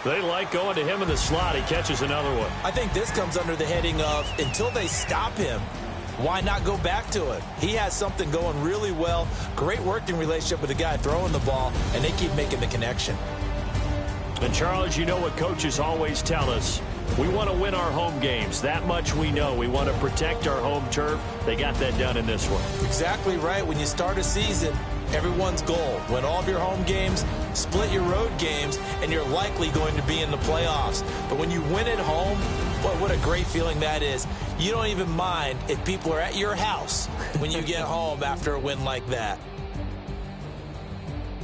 They like going to him in the slot. He catches another one. I think this comes under the heading of until they stop him, why not go back to it? He has something going really well. Great working relationship with the guy throwing the ball, and they keep making the connection. And, Charles, you know what coaches always tell us. We want to win our home games. That much we know. We want to protect our home turf. They got that done in this one. Exactly right. When you start a season, everyone's goal, win all of your home games, split your road games, and you're likely going to be in the playoffs. But when you win at home, boy, what a great feeling that is. You don't even mind if people are at your house when you get home after a win like that.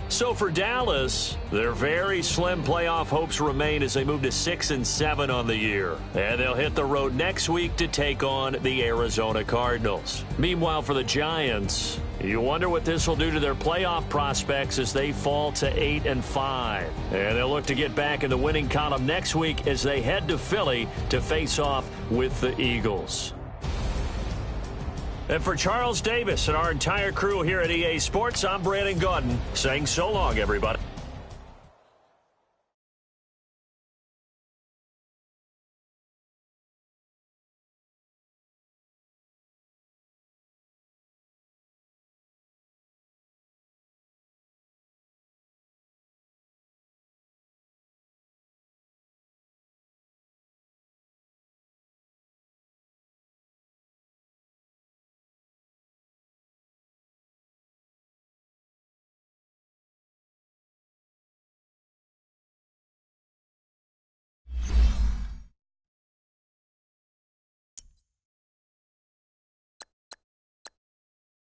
So for Dallas, their very slim playoff hopes remain as they move to 6-7 on the year. And they'll hit the road next week to take on the Arizona Cardinals. Meanwhile, for the Giants, you wonder what this will do to their playoff prospects as they fall to 8-5. And they'll look to get back in the winning column next week as they head to Philly to face off with the Eagles. And for Charles Davis and our entire crew here at EA Sports, I'm Brandon Gaudin saying so long, everybody.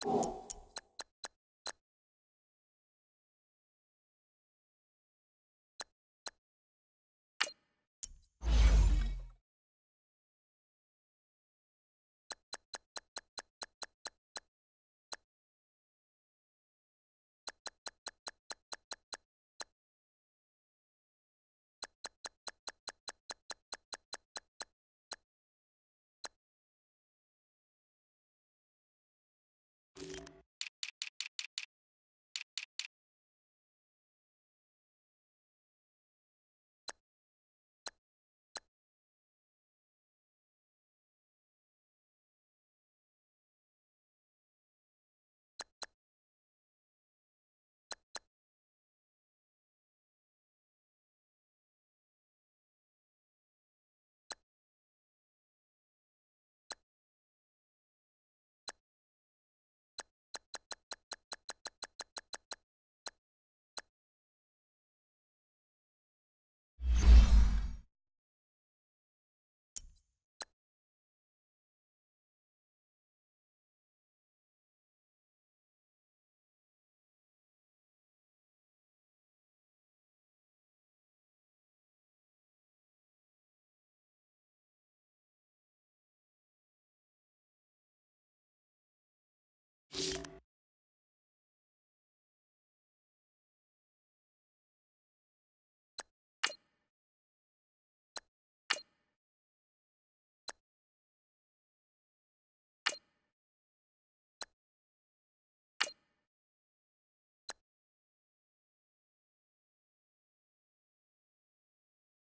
You